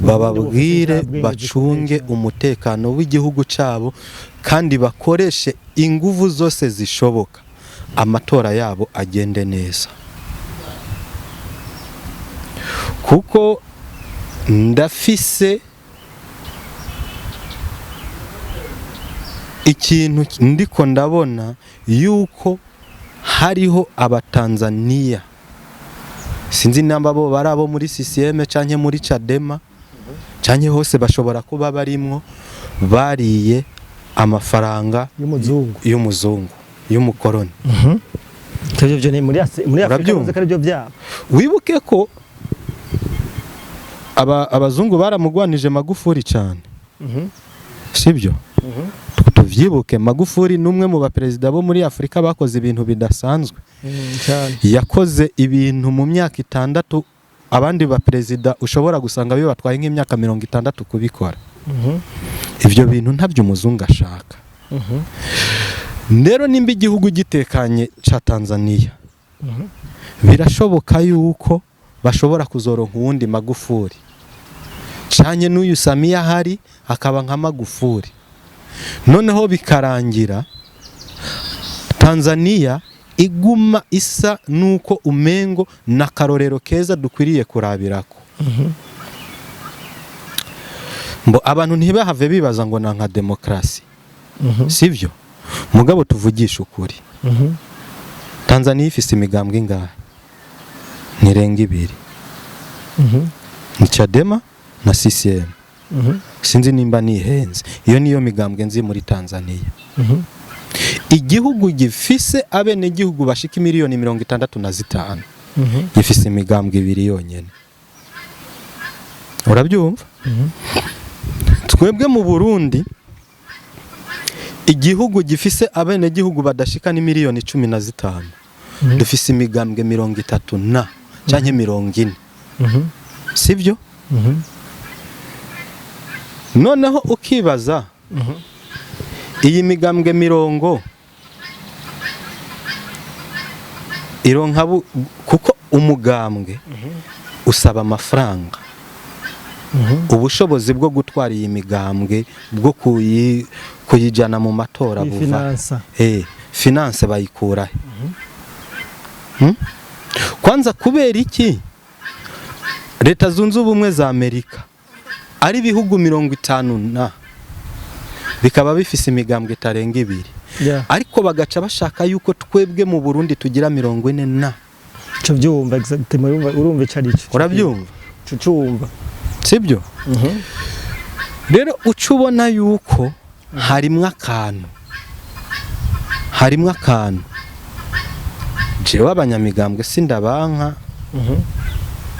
Speaker 1: bababwire bacunge umutekano w'igihugu cabo kandi bakoreshe inguvu zose zishoboka amatora yabo agende neza. Kuko ndafise ikintu ndiko ndabona yuko hariho abatanzania, sinzi namba bo barabo muri CCM canke muri Chadema canke hose bashobora kuba barimwo, bariye amafaranga y'umuzungu y'umukoroni.
Speaker 2: Ivyo ni muri Afrika ari byo byabo.
Speaker 1: Wibuke ko abazungu baramugwanije Magufuli cyane, sibyo? Tuvyibuke, Magufuli numwe mu baperezida bo muri Afrika bakoze ibintu bidasanzwe. Yakoze ibintu mu myaka 6 abandi baperezida ushobora gusanga biba batwaye nk'imyaka 60 kubikora. Ivyo bintu ntabyo umuzungu ashaka. Ndero nimba igihugu gitekanye ca Tanzania, birashoboka yuko bashobora kuzoronka uwundi Magufuli, canye n'uyu Samia hari akaba nka Magufuli. Noneho bikarangira Tanzania iguma isa nuko umengo na karorero keza dukwiriye kurabirako. Mbo abantu ntibahave bibaza ngo nanka demokrasi, sivyo? Mugabo tuvugisha ukuri, Tanzania ifise imigambwe ingahe? Nirenga 2. Ni Chadema na CCM. Sinzi nimba nihenze, iyo niyo migambwe nzi muri Tanzania. Igihugu gifise abene gihugu bashika miliyoni 65, gifise imigambwe 2 yonyene. Urabyumva? Twebwe mu Burundi igihugu gifise abene gihugu badashika ni miliyoni 15, dufise imigambwe 30 na canke 40, sivyo? Noneho ukibaza iyi migambwe 40 ironka kuko umugambwe usaba amafaranga, ubushobozi bwo gutwara iyi migambwe bwo kuyijana mu matora buva finance bayikura. Kwanza kubera iki Leta Zunze Ubumwe za Amerika ari bihugu 50 na bikaba bifise imigambwe itarenga 2,
Speaker 2: Yeah.
Speaker 1: ariko bagaca bashaka yuko twebwe mu Burundi tugira 40 na
Speaker 2: cyo byumva exactement urumva icarico
Speaker 1: urabyumva
Speaker 2: cucumva
Speaker 1: sibyo rero ucubona yuko harimwe akantu jewe abanyamigambwe sindabanka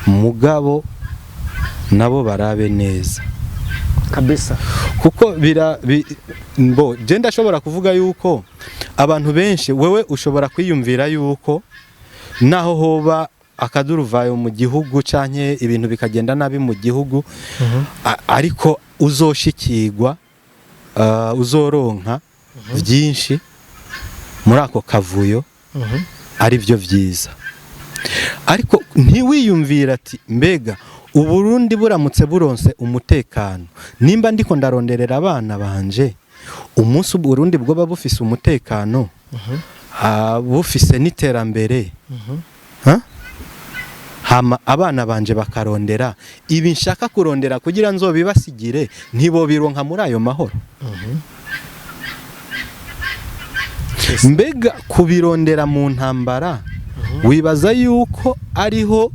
Speaker 1: mugabo nabo barabe neza
Speaker 2: kabisa
Speaker 1: kuko je ndashobora kuvuga yuko abantu benshi wewe ushobora kwiyumvira yuko naho hoba akaduruvayo mu gihugu canke ibintu bikagenda nabi mu gihugu ariko uzoshikirwa uzoronka byinshi muri ako kavuyo ari byo byiza ariko ntiwiyumvira ati mbega Uburundi buramutse buronse umutekano nimba ndiko ndaronderera abana banje umunsi Uburundi bwoba bufise umutekano bufise n'iterambere hama abana banje bakarondera ibi nshaka kurondera kugira nzobibasigire ntibo bironka muri ayo mahoro mbega kubirondera mu ntambara wibaza yuko ariho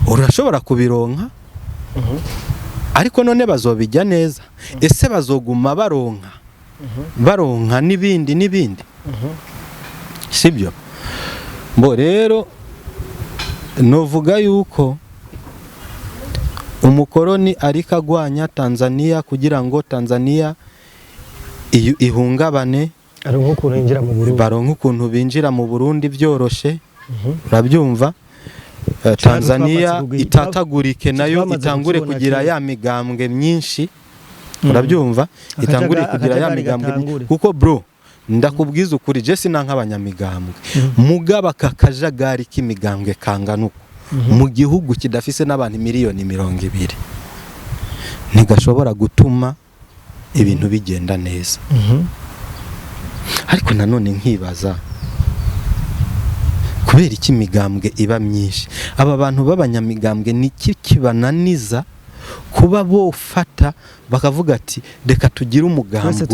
Speaker 1: urashobora kubironka ariko none bazobijya neza ese bazoguma baronka n'ibindi sibyo mbo rero novuga yuko umukoroni ariko agwanya Tanzania kugira ngo Tanzania ihungabane baronka ukuntu binjira mu Burundi byoroshe urabyumva Tanzania itatagurike nayo itangure kugira ya migambwe myinshi urabyumva itangure kugira ya migambwe kuko bro ndakubwiza ukuri je sinanka abanyamigambwe mugaba kakajagari k'imigambwe kanganuko mu gihugu kidafise n'abantu miliyoni 200 ntigashobora gutuma ibintu bigenda neza ariko nanone nkibaza kubera iki imigambwe iba myinshi aba bantu b'abanyamigambwe niki kibananiza kuba bofata bakavuga ati reka tugire umugambi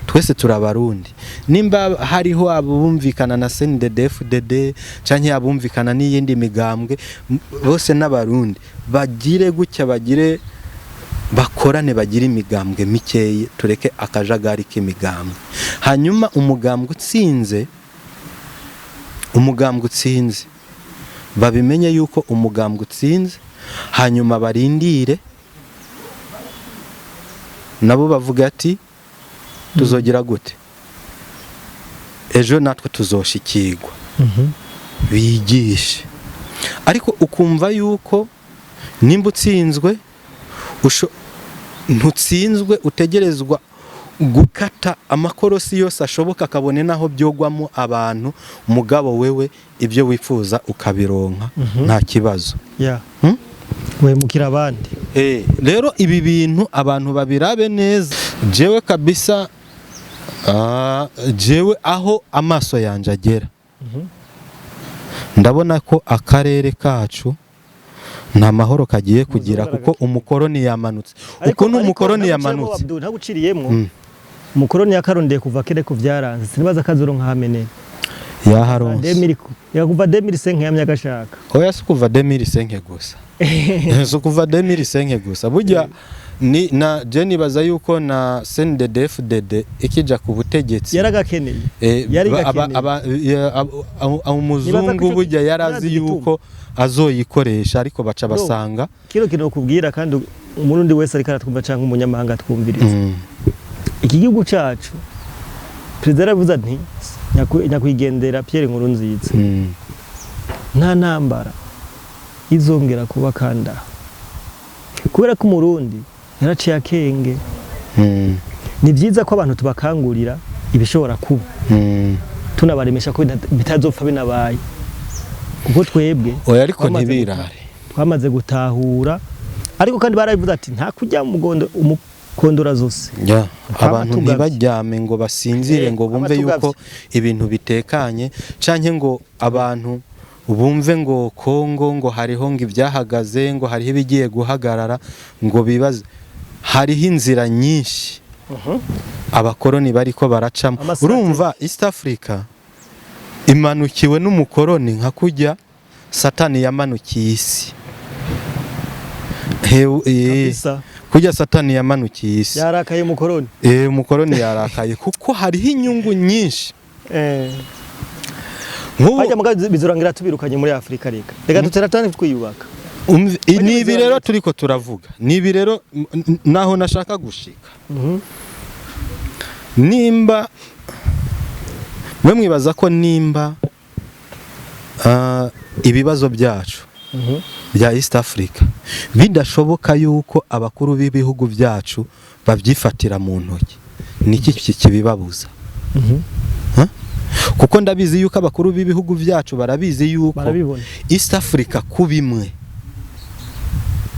Speaker 1: twese turabarundi nimba hariho abumvikana na CNDD-FDD canke abumvikana n'iyindi migambwe bose n'abarundi bagire gutya bagire bakorane bagire imigambwe mikeye tureke akajagari k'imigambwe hanyuma umugambwe utsinze babimenye yuko umugambwe utsinze hanyuma barindire nabo bavuga ati tuzogira gute ejo natwe tuzoshikirwa bigishe ariko ukumva yuko nimba utsinzwe ntutsinzwe utegerezwa gukata amakorosi yose ashoboka akabone naho byogwamo abantu mugabo wewe ibyo wifuza ukabironka nta kibazo
Speaker 2: wemukira abandi
Speaker 1: rero ibi bintu abantu babirabe neza jewe kabisa jewe aho amaso yanje agera ndabona ko akarere kacu nta mahoro kagiye kugira kuko umukoroni yamanutse ukuntu umukoroni yamanutse
Speaker 2: ntaguciriyemo umukoroni yakarondeye kuva kere ku byaranze sinibaza kazuro nk'amenene
Speaker 1: yaharonse
Speaker 2: yakuva 2005 yamyagashaka
Speaker 1: oya sukuva 2005 gusa sukuva 2005 gusa burya ni na je nibaza yuko na CNDD-FDD ikija ku butegetsi
Speaker 2: yaragakeneye
Speaker 1: umuzungu burya yarazi yuko azoyikoresha ariko baca basanga
Speaker 2: kino kubwira kandi umurundi wese ariko aratwumva canke umunyamahanga twumviriza iki gihugu cacu perezida yaravuze ati nyakwigendera Pierre Nkurunziza nta ntambara izongera kuba kanda kubera ko umurundi yaraciye akenge ni byiza ko abantu tubakangurira ibishobora kuba tunabaremesha ko bitazopfa binabaye kuko twebwe
Speaker 1: oya ariko ntibirare
Speaker 2: twamaze gutahura ariko kandi barabivuze ati nta kujya umukondora zose
Speaker 1: abantu ntibajyame ngo basinzire ngo bumve yuko ibintu bitekanye canke ngo abantu bumve ngo Kongo ngo hariho ngo ibyahagaze ngo hariho ibigiye guhagarara ngo bibaze hariho inzira nyinshi abakoroni bariko baracamo. Urumva East Africa imanukiwe n'umukoroni nka kujya Satani yamanukiye isi. Kujya Satani yamanukiye isi.
Speaker 2: Yarakaye umukoroni.
Speaker 1: Umukoroni yarakaye kuko hariho inyungu nyinshi.
Speaker 2: Bajya mugazi bizorangira tubirukanye muri Afrika reka. Reka dutera tane twiyubaka.
Speaker 1: Nibi rero turiko turavuga. Nibi rero naho nashaka gushika. Nimba mwe mwibaza ko nimba ibibazo byacu bya East Africa bidashoboka yuko abakuru b'ibihugu byacu babyifatira mu ntoki, niki kibibabuza? Kuko ndabizi yuko abakuru b'ibihugu byacu barabizi yuko East Africa kubimwe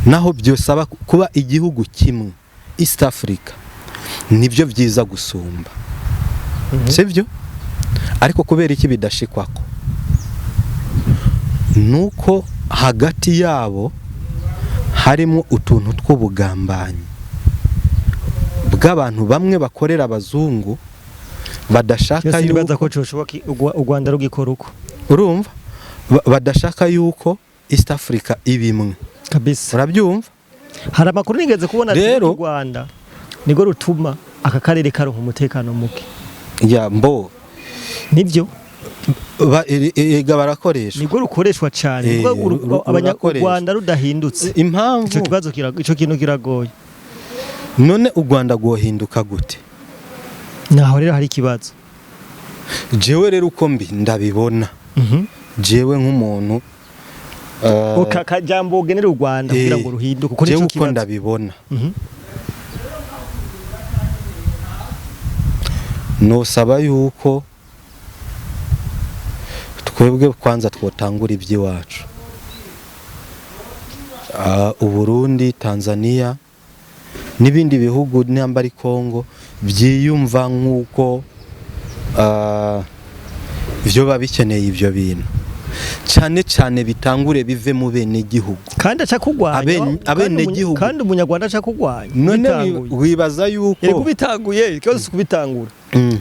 Speaker 1: naho byosaba kuba igihugu kimwe. East Africa nibyo byiza gusumba, sivyo? Ariko kubera iki bidashikwako? Nuko hagati yabo harimo utuntu tw'ubugambanyi bw'abantu bamwe bakorera abazungu badashaka yuko
Speaker 2: u Rwanda rugikora uko.
Speaker 1: Urumva badashaka yuko East Africa ibimwe
Speaker 2: kabisa.
Speaker 1: Urabyumva?
Speaker 2: Hari amakuru nigeze kubona rero u Rwanda nigo rutuma aka karere karonka umutekano muke.
Speaker 1: Ya mbo
Speaker 2: nivyo
Speaker 1: ega barakoresha
Speaker 2: nigo rukoreshwa cyane u Rwanda rudahindutse.
Speaker 1: Impamvu
Speaker 2: ico kibazo ico kintu kiragoye.
Speaker 1: None u Rwanda gohinduka gute?
Speaker 2: Naho rero hari kibazo.
Speaker 1: Jewe rero uko mbi ndabibona. Jewe nk'umuntu
Speaker 2: kajambo genera u Rwanda kugira ngo ruhinduke
Speaker 1: uko nico kibazo ndabibona. No saba yuko twebwe kwanza twotangura iby'iwacu. Uburundi, Tanzania n'ibindi bihugu n'amba ari Kongo byiyumva nk'uko byo babikeneye ibyo bintu cyane cyane bitangure bive mu bene gihugu
Speaker 2: kandi aca kugwanya
Speaker 1: abene gihugu
Speaker 2: kandi umunyarwanda aca kugwanya.
Speaker 1: None wibaza yuko
Speaker 2: yego bitanguye kibazo kubitangura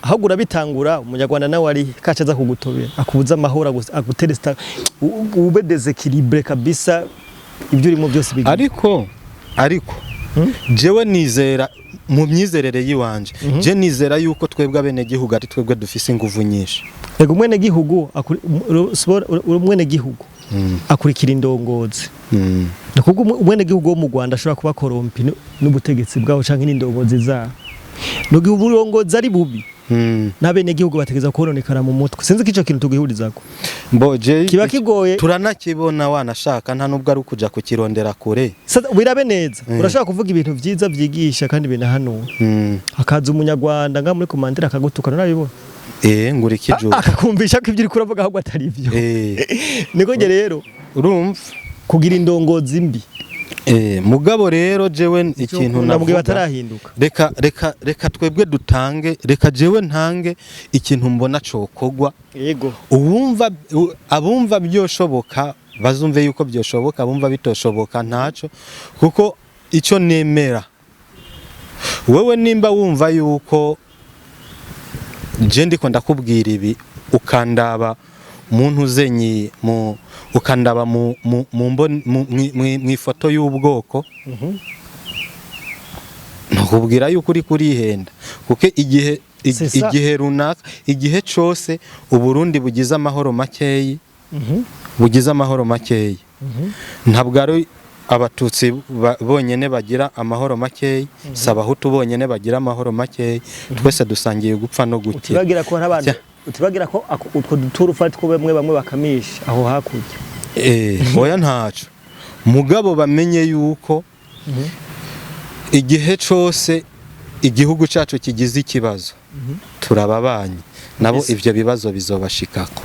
Speaker 2: ahagura bitangura umunyarwanda nawe ari kacaza kugutobera akubuza amahoro aguteresta ube deséquilibré kabisa ibyo urimo byose bigira. Ariko jewe nizera mu myizerere yiwanje je nizera yuko twebwe abene gihugu ari twebwe dufise inguvu nyinshi. Yego mwene gihugu mwene gihugu akurikira indongozi. Nakuko mwene gihugu wo mu Rwanda ashobora kuba korompi n'ubutegetsi bwaho canke n'indongozi za. Nugi uburongozi ari bubi. Nabene gihugu bategeza koronekara mu mutwe. Sinzi kico kintu tugihurizako.
Speaker 1: Mboje
Speaker 2: kiba kigoye
Speaker 1: turanakibona wanashaka nta nubwo ari kuja kukirondera kure.
Speaker 2: Birabe neza. Urashaka kuvuga ibintu vyiza vyigisha kandi bina hano. Hakaza umunyarwanda nga muri komandira akagutukana nabibona.
Speaker 1: Nguri kijuru.
Speaker 2: Akakumvisha ko ibyo uri kuravuga ahubwo atari ivyo. Niko nge rero
Speaker 1: urumva
Speaker 2: kugira indongozi mbi.
Speaker 1: Mugabo rero jewe ikintu
Speaker 2: navuga
Speaker 1: reka twebwe dutange reka jewe ntange ikintu mbona cokogwa.
Speaker 2: Yego
Speaker 1: abumva byoshoboka bazumve yuko byoshoboka, abumva bitoshoboka ntaco kuko ico nemera wewe nimba wumva yuko je ndiko ndakubwira ibi ukandaba muntu zenyi ukandaba mu ifoto y'ubwoko nakubwira yuko uri kurihenda kuko igihe runaka igihe cyose uburundi bugize amahoro makeyi ntabwo ari abatutsi bonyene bagira amahoro makeyi sabahutu bonyene bagira amahoro makeyi twese dusangiye gupfa no gukira.
Speaker 2: Utibagira ko utwo duturu ufata ko bamwe bakamisha aho hakurya.
Speaker 1: Oya ntaco mugabo bamenye yuko igihe cyose igihugu cyacu kigize ikibazo turababanye nabo ivyo bibazo bizobashikako.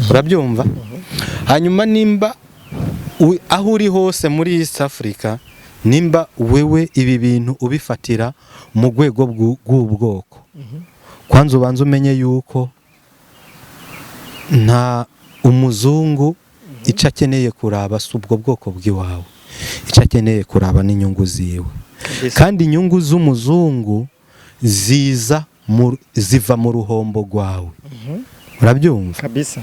Speaker 1: Urabyumva? Hanyuma nimba aho uri hose muri East Africa nimba wewe ibi bintu ubifatira mu rwego bw'ubwoko kwanza ubanza umenye yuko nta umuzungu icyo akeneye kuraba si ubwo bwoko bw'iwawe, icyo akeneye kuraba n'inyungu ziwe kandi inyungu z'umuzungu ziva mu ruhombo rwawe. Urabyumva
Speaker 2: kabisa.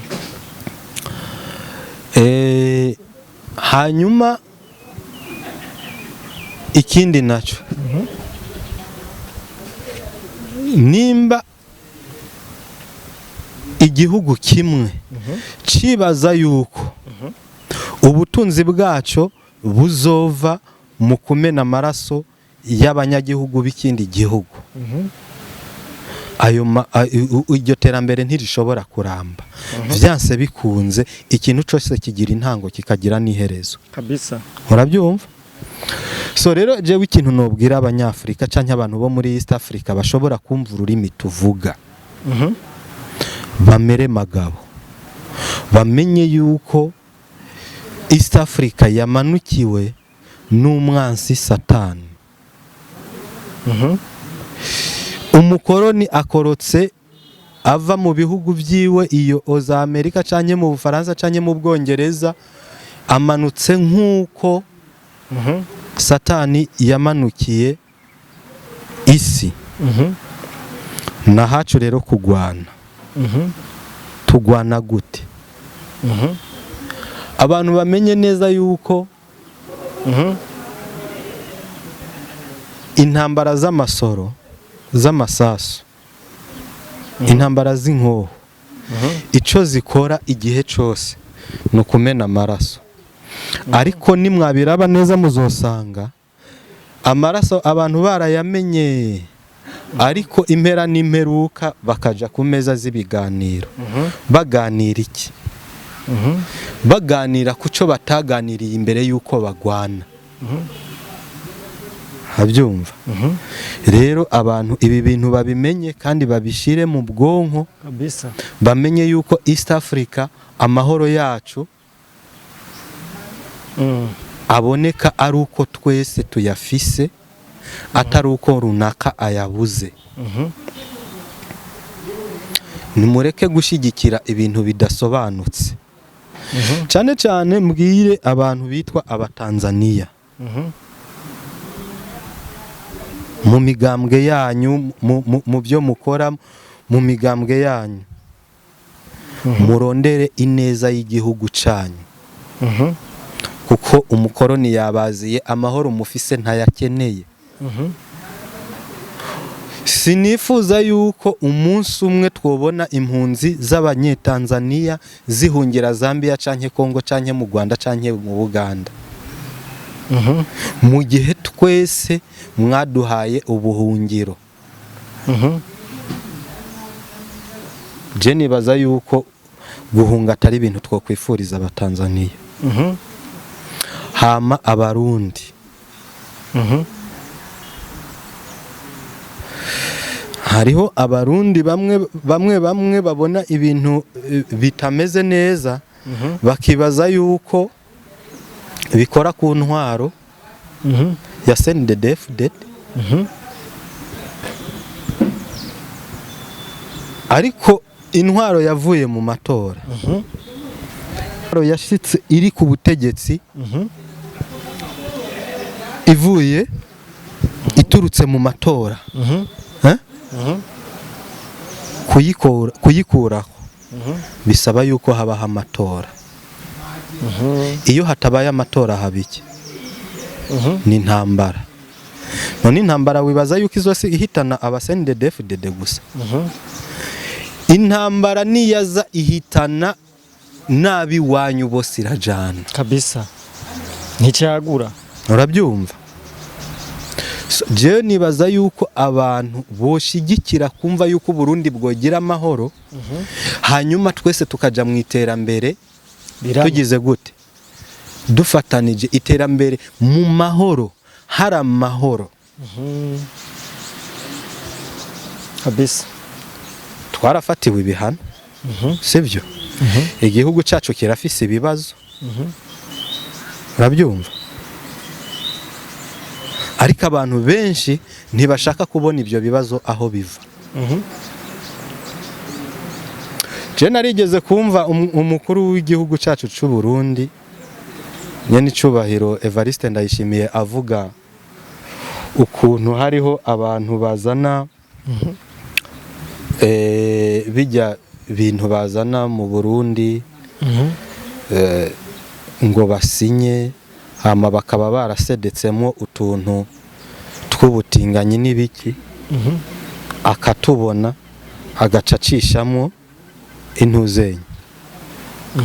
Speaker 1: Hanyuma ikindi nacyo nimba igihugu kimwe cibaza yuko ubutunzi bwacyo buzova mu kumena amaraso y'abanyagihugu b'ikindi gihugu, iryo terambere ntirishobora kuramba. Vyanse bikunze ikintu cyose kigira intango kikagira n'iherezo
Speaker 2: kabisa.
Speaker 1: Urabyumva? So rero jewe ikintu nobwira abanyafrika canke abantu bo muri East Africa bashobora kumva ururimi tuvuga, bamere magabo, bamenye yuko East Africa yamanukiwe n'umwansi Satani. Umukoroni akorotse ava mu bihugu byiwe iyo za Amerika canke mu Bufaransa canke mu Bwongereza, amanutse nk'uko Satani yamanukiye isi. Nahacu rero kugwana. Tugwana gute? Abantu bamenye neza yuko intambara z'amasoro, z'amasasu, intambara z'inkoho, ico zikora igihe cyose no kumena amaraso. Ariko nimwabiraba neza muzosanga amaraso abantu barayamenye, ariko impera n'imperuka bakaja ku meza z'ibiganiro. Baganira iki? Baganira kuco bataganiriye imbere yuko bagwana. Habyumva? Rero abantu ibi bintu babimenye kandi babishire mu bwonko
Speaker 2: kabisa.
Speaker 1: Bamenye yuko East Africa amahoro yacu aboneka ari uko twese tuyafise, atari uko runaka ayabuze. Nimureke gushigikira ibintu bidasobanutse. Cyane cyane mbwire abantu bitwa abatanzania, mu migambwe yanyu, mu byo mukora mu migambwe yanyu, murondere ineza y'igihugu cyanyu. Kuko umukoroni yabaziye amahoro mufise ntayakeneye. Sinifuza yuko umunsi umwe twobona impunzi z'abanyetanzania zihungira Zambia canke Kongo canke mu Rwanda canke mu Buganda. Mu gihe twese mwaduhaye ubuhungiro. Je nibaza yuko guhunga atari ibintu twokwifuriza abatanzania. Hama abarundi, hariho abarundi bamwe babona ibintu bitameze neza, bakibaza yuko bikora ku ntwaro ya CNDD-FDD. Ariko intwaro yavuye mu matora, yashitse iri ku butegetsi, ivuye iturutse mu matora, kuyikuraho bisaba yuko habaho amatora. Iyo hatabaye amatora habiki ni intambara. None intambara wibaza yuko izose ihitana CNDD-FDD gusa? Intambara niyaza ihitana nabi wanyu bose irajana
Speaker 2: kabisa, nticyagura.
Speaker 1: Urabyumva? Je nibaza yuko abantu boshigikira kumva yuko Burundi bwogira amahoro, hanyuma twese tukaja mu iterambere. Tugize gute? Dufatanije iterambere mu mahoro, hari amahoro
Speaker 2: kabisa.
Speaker 1: Twarafatiwe ibihano, sivyo? Igihugu cyacu kirafise ibibazo. Urabyumva? Ariko abantu benshi ntibashaka kubona ibyo bibazo aho biva. Je narigeze kumva umukuru w'igihugu cyacu cy'u Burundi, nyene icubahiro Evariste Ndayishimiye, avuga ukuntu hariho abantu bazana bijya bintu bazana mu Burundi ngo basinye hama bakaba barasedetsemo utuntu tw'ubutinganyi n'ibiki akatubona agacacishamo intuzenya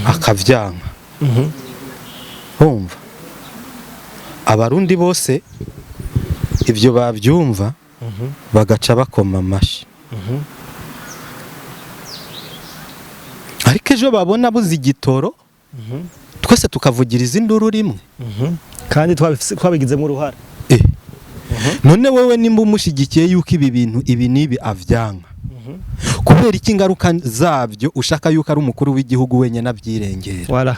Speaker 1: akavyanka humva abarundi bose ibyo babyumva bagaca bakoma amashi ariko ejo babona buzi igitoro twese tukavugiriza induru rimwe
Speaker 2: kandi twabigizemo uruhara
Speaker 1: none wowe nimba umushigikiye yuko ibi bintu ibi nibi avyanka kubera iki ingaruka zabyo ushaka yuko ari umukuru w'igihugu wenyine abyirengera
Speaker 2: wala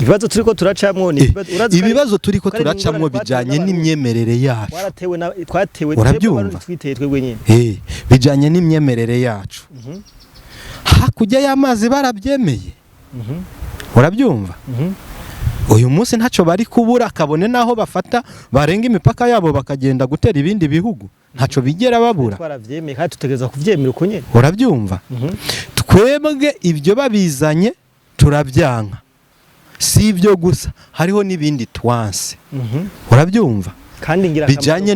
Speaker 2: ibibazo turiko turacamwo ni
Speaker 1: ibibazo turiko turacamwo bijanye n'imyemerere yacu
Speaker 2: twatewe twiteye twebwe nyine
Speaker 1: bijanye n'imyemerere yacu hakujya y'amazi barabyemeye urabyumva uyu munsi ntacyo bari kubura kabone naho bafata barenga imipaka yabo bakagenda gutera ibindi bihugu ntacyo bigera babura
Speaker 2: twaravyemeye kandi tutegereza kuvyemera uko nyene
Speaker 1: urabyumva twebwe ibyo babizanye turabyanka si ibyo gusa hariho n'ibindi twanse urabyumva
Speaker 2: kandi ngira
Speaker 1: bijanye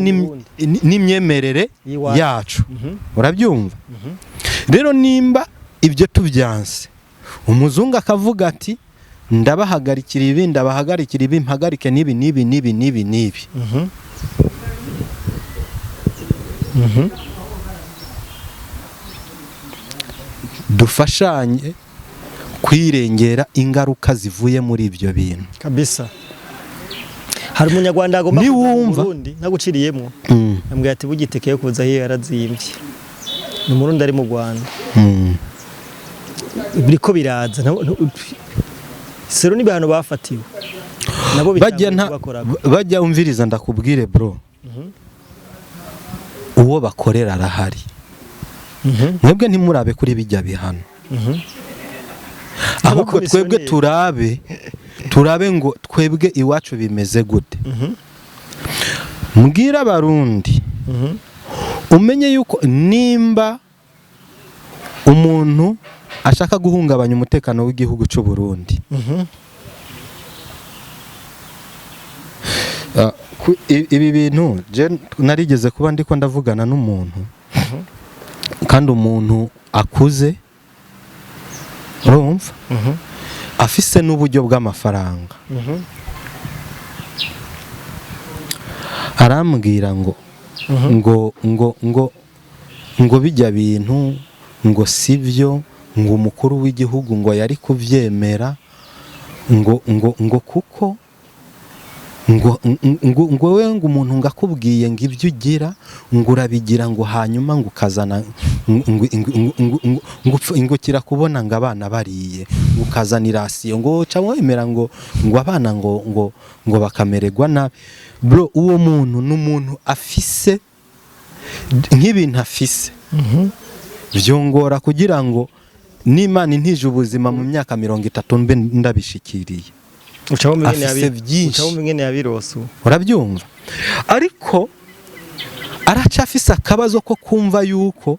Speaker 1: n'imyemerere yacu urabyumva rero nimba ibyo tubyanse umuzungu akavuga ati ndabahagarikira ibi ndabahagarikira ibi mpagarike nibi nibi nibi nibi nibi dufashanye kwirengera ingaruka zivuye muri ibyo bintu
Speaker 2: kabisa. Hari umunyarwanda agomba
Speaker 1: mu
Speaker 2: Burundi naguciriyemo ambwiye ati bugitekeye kuza hiyo yarazimbye ni Murundi ari mu Rwanda biriko biraza sero ni bantu bafatiwe nabo
Speaker 1: bajya umviriza ndakubwire bro uwo bakorera arahari mwebwe ntimurabe kuri bijya bihano ahubwo twebwe turabe ngo twebwe iwacu bimeze gute mbwira abarundi umenye yuko nimba umuntu ashaka guhungabanya umutekano w'igihugu cy'u Burundi ibi bintu narigeze kuba ndiko ndavugana n'umuntu kandi umuntu akuze urumva afise n'uburyo bw'amafaranga arambwira ngo bijya bintu ngo sivyo ngo umukuru w'igihugu ngo yari kuvyemera ngo kuko ngo we ngo umuntu ngakubwiye ngo ibyo ugira ngo urabigira ngo hanyuma ngo ukazana ngo kirakubona ngo abana bariye ukazana irasiyo ngo ca wemera ngo abana ngo bakamererwa nabi bro uwo muntu n'umuntu afise nk'ibintu afise vyongora kugira ngo n'Imana intije ubuzima mu myaka 30 mbe ndabishikiriye
Speaker 2: ucabumwe yabirosu
Speaker 1: urabyumva ariko aracafise akabazo ko kumva yuko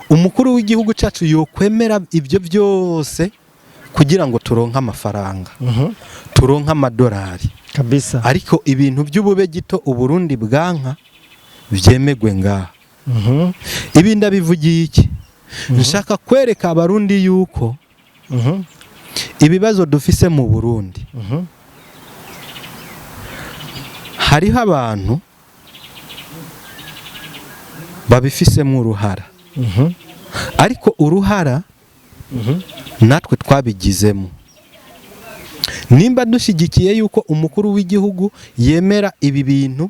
Speaker 1: umukuru w'igihugu cyacu yokwemera ibyo byose kugira ngo turonke amafaranga turonke amadolari
Speaker 2: kabisa
Speaker 1: ariko ibintu by'ubube gito uburundi bwanka byemegwe ngaha ibi ndabivugiye iki nshaka kwereka abarundi yuko ibibazo dufise mu Burundi hariho abantu babifisemo uruhara ariko uruhara natwe twabigizemo nimba dushigikiye yuko umukuru w'igihugu yemera ibi bintu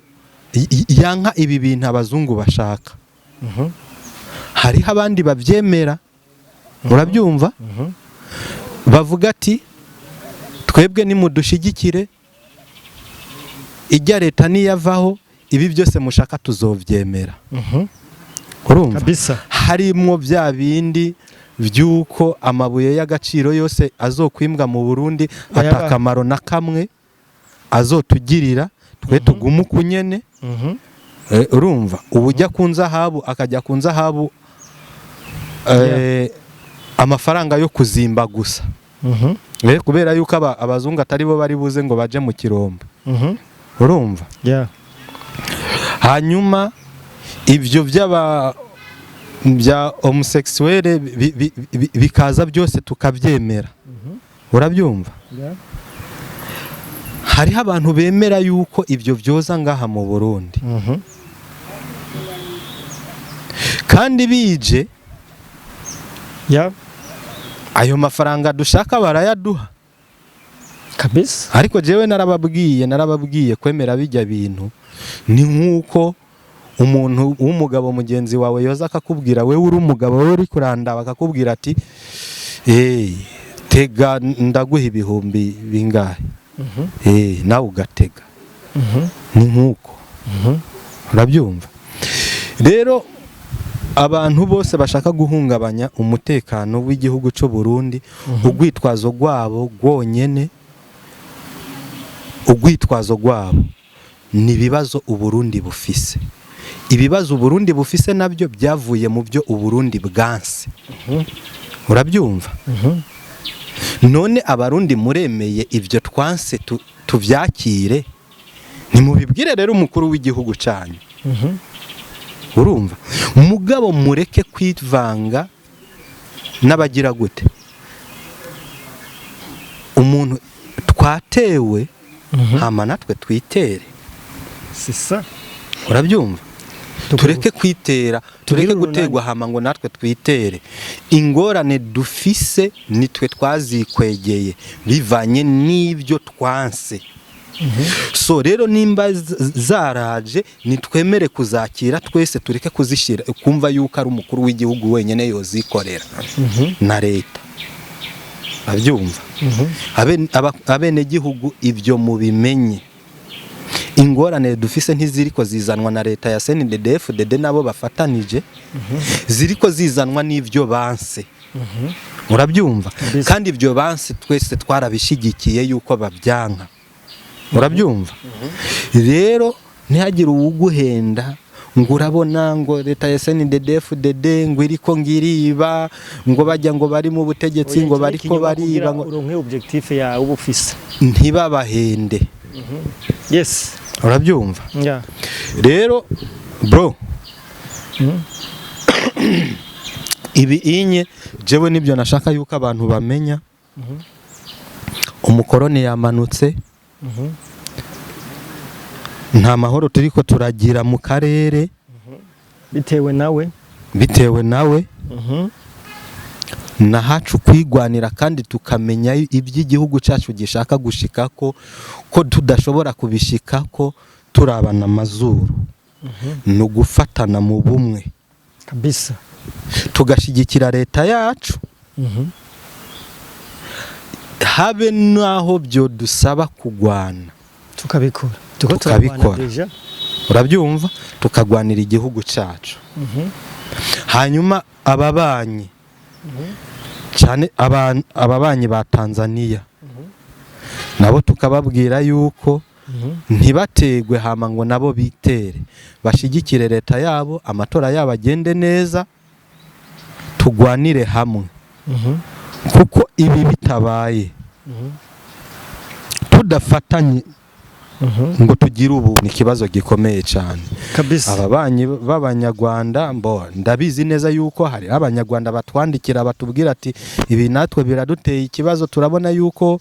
Speaker 1: yanka ibi bintu abazungu bashaka hariho abandi bavyemera urabyumva bavuga ati twebwe nimudushigikire ijya leta niyavaho ibi byose mushaka tuzovyemera urumva
Speaker 2: kabisa
Speaker 1: harimo bya bindi byuko amabuye y'agaciro yose azokwimbwa mu Burundi atakamaro na kamwe azotugirira twe tuguma kunyene urumva ubujya ku nzahabu akajya ku nzahabu amafaranga yo kuzimba gusa kubera yuko abazungu atari bo bari buze ngo baje mu kirombe urumva hanyuma ibyo bya homosexuel bikaza byose tukabyemera urabyumva hariho abantu bemera yuko ibyo byoza ngaha mu Burundi kandi bije ayo mafaranga dushaka barayaduha
Speaker 2: kabisa
Speaker 1: ariko jewe narababwiye kwemera bijya bintu ni nkuko umuntu w'umugabo mugenzi wawe yoza akakubwira wewe uri umugabo wewe uri kurandaba akakubwira ati tega ndaguha ibihumbi bingahe nawe ugatega ni nkuko urabyumva rero abantu bose bashaka guhungabanya umutekano w'igihugu cyo Burundi ugwitwazo rwabo rwonyene ugwitwazo rwabo ni bibazo uburundi bufise ibibazo uburundi bufise nabyo byavuye mu byo uburundi bwanse urabyumva none abarundi muremeye ibyo twanse tuvyakire nimubibwire rero umukuru w'igihugu cyanyu urumva mugabo mureke kwivanga n'abagira gute umuntu twatewe hama natwe twitere
Speaker 2: sisa
Speaker 1: urabyumva tureke kwitera tureke gutegwa hama ngo natwe twitere ingorane dufise nitwe twazikwegeye bivanye n'ibyo twanse so rero nimba zaraje nitwemere kuzakira twese tureke kuzishira kumva yuko ari umukuru w'igihugu wenyene yozikorera na leta abyumva abene gihugu ibyo mubimenye ingorane dufise ntiziriko zizanwa na leta ya CNDD-FDD nabo bafatanije ziriko zizanwa n'ivyo banse urabyumva kandi ibyo banse twese twarabishigikiye yuko babyanka urabyumva rero ntihagire uwuguhenda ngo urabona ngo leta ya CNDD-FDD ngo iriko ngiriba ngo bajya ngo bari mu butegetsi ngo bariko bariba ngo
Speaker 2: uronke objectif ya ubufise
Speaker 1: ntibabahende
Speaker 2: yes
Speaker 1: urabyumva rero bro ibi inye jewe nibyo nashaka yuko abantu bamenya umukoroni yamanutse nta mahoro turiko turagira mu karere bitewe nawe nahacu kwigwanira kandi tukamenya iby'igihugu cyacu gishaka gushikako ko tudashobora kubishikako turabana amazuru no gufatana mu bumwe
Speaker 2: kabisa
Speaker 1: tugashigikira leta yacu habe naho byo dusaba kugwana tukabikora urabyumva tukagwanira igihugu cyacu hanyuma ababanyi cyane ababanyi ba Tanzania nabo tukababwira yuko ntibategwe hama ngo nabo bitere bashigikire leta yabo amatora yabo agende neza tugwanire hamwe kuko ibi bitabaye tudafatanye ngo tugire ubu ni kibazo gikomeye cyane
Speaker 2: kabisa
Speaker 1: ababanyi b'abanyarwanda ndabizi neza yuko hari abanyarwanda batwandikira batubwira ati ibi natwe biraduteye ikibazo turabona yuko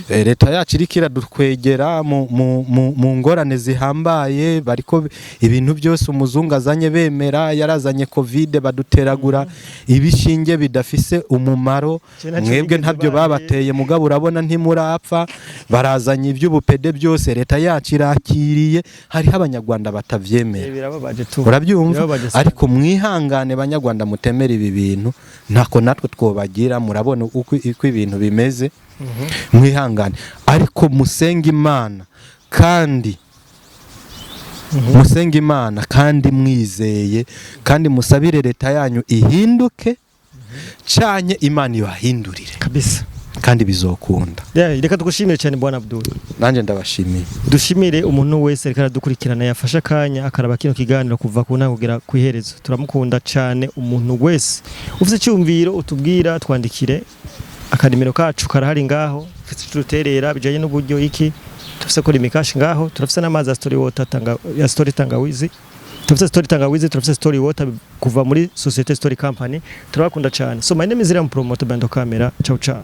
Speaker 1: leta yacu iriko iradukwegera mu ngorane zihambaye bariko ibintu byose umuzungu azanye bemera yarazanye covid baduteragura ibishinge bidafise umumaro mwebwe ntabyo babateye mugabo urabona ntimurapfa barazanye iby'ubupede byose leta yacu irakiriye hariho abanyarwanda batavyemera urabyumva ariko mwihangane banyarwanda mutemera ibi bintu ntako natwe twobagira murabona uko ibintu bimeze mwihangane ariko musenga Imana kandi mwizeye kandi musabire leta yanyu ihinduke canye Imana ibahindurire
Speaker 2: kabisa
Speaker 1: kandi bizokunda.
Speaker 2: Reka tugushimire cyane bwana Abdul.
Speaker 1: Nanje ndabashimiye.
Speaker 2: Dushimire umuntu wese reka dukurikirana yafasha akanya akaraba kino kiganiro kuva ku ntango kugera ku iherezo. Turamukunda cyane umuntu wese ufite cyumviro utubwira twandikire akadimiro kacu karahari ngaho tuterera bijanye n'uburyo iki tufise kuri mikashi ngaho turafise n'amazi ya story water ya story tangawizi turafise story tangawizi turafise story water kuva muri societe story company turabakunda cyane. So my name is Promoter Bando Camera. Ciao ciao.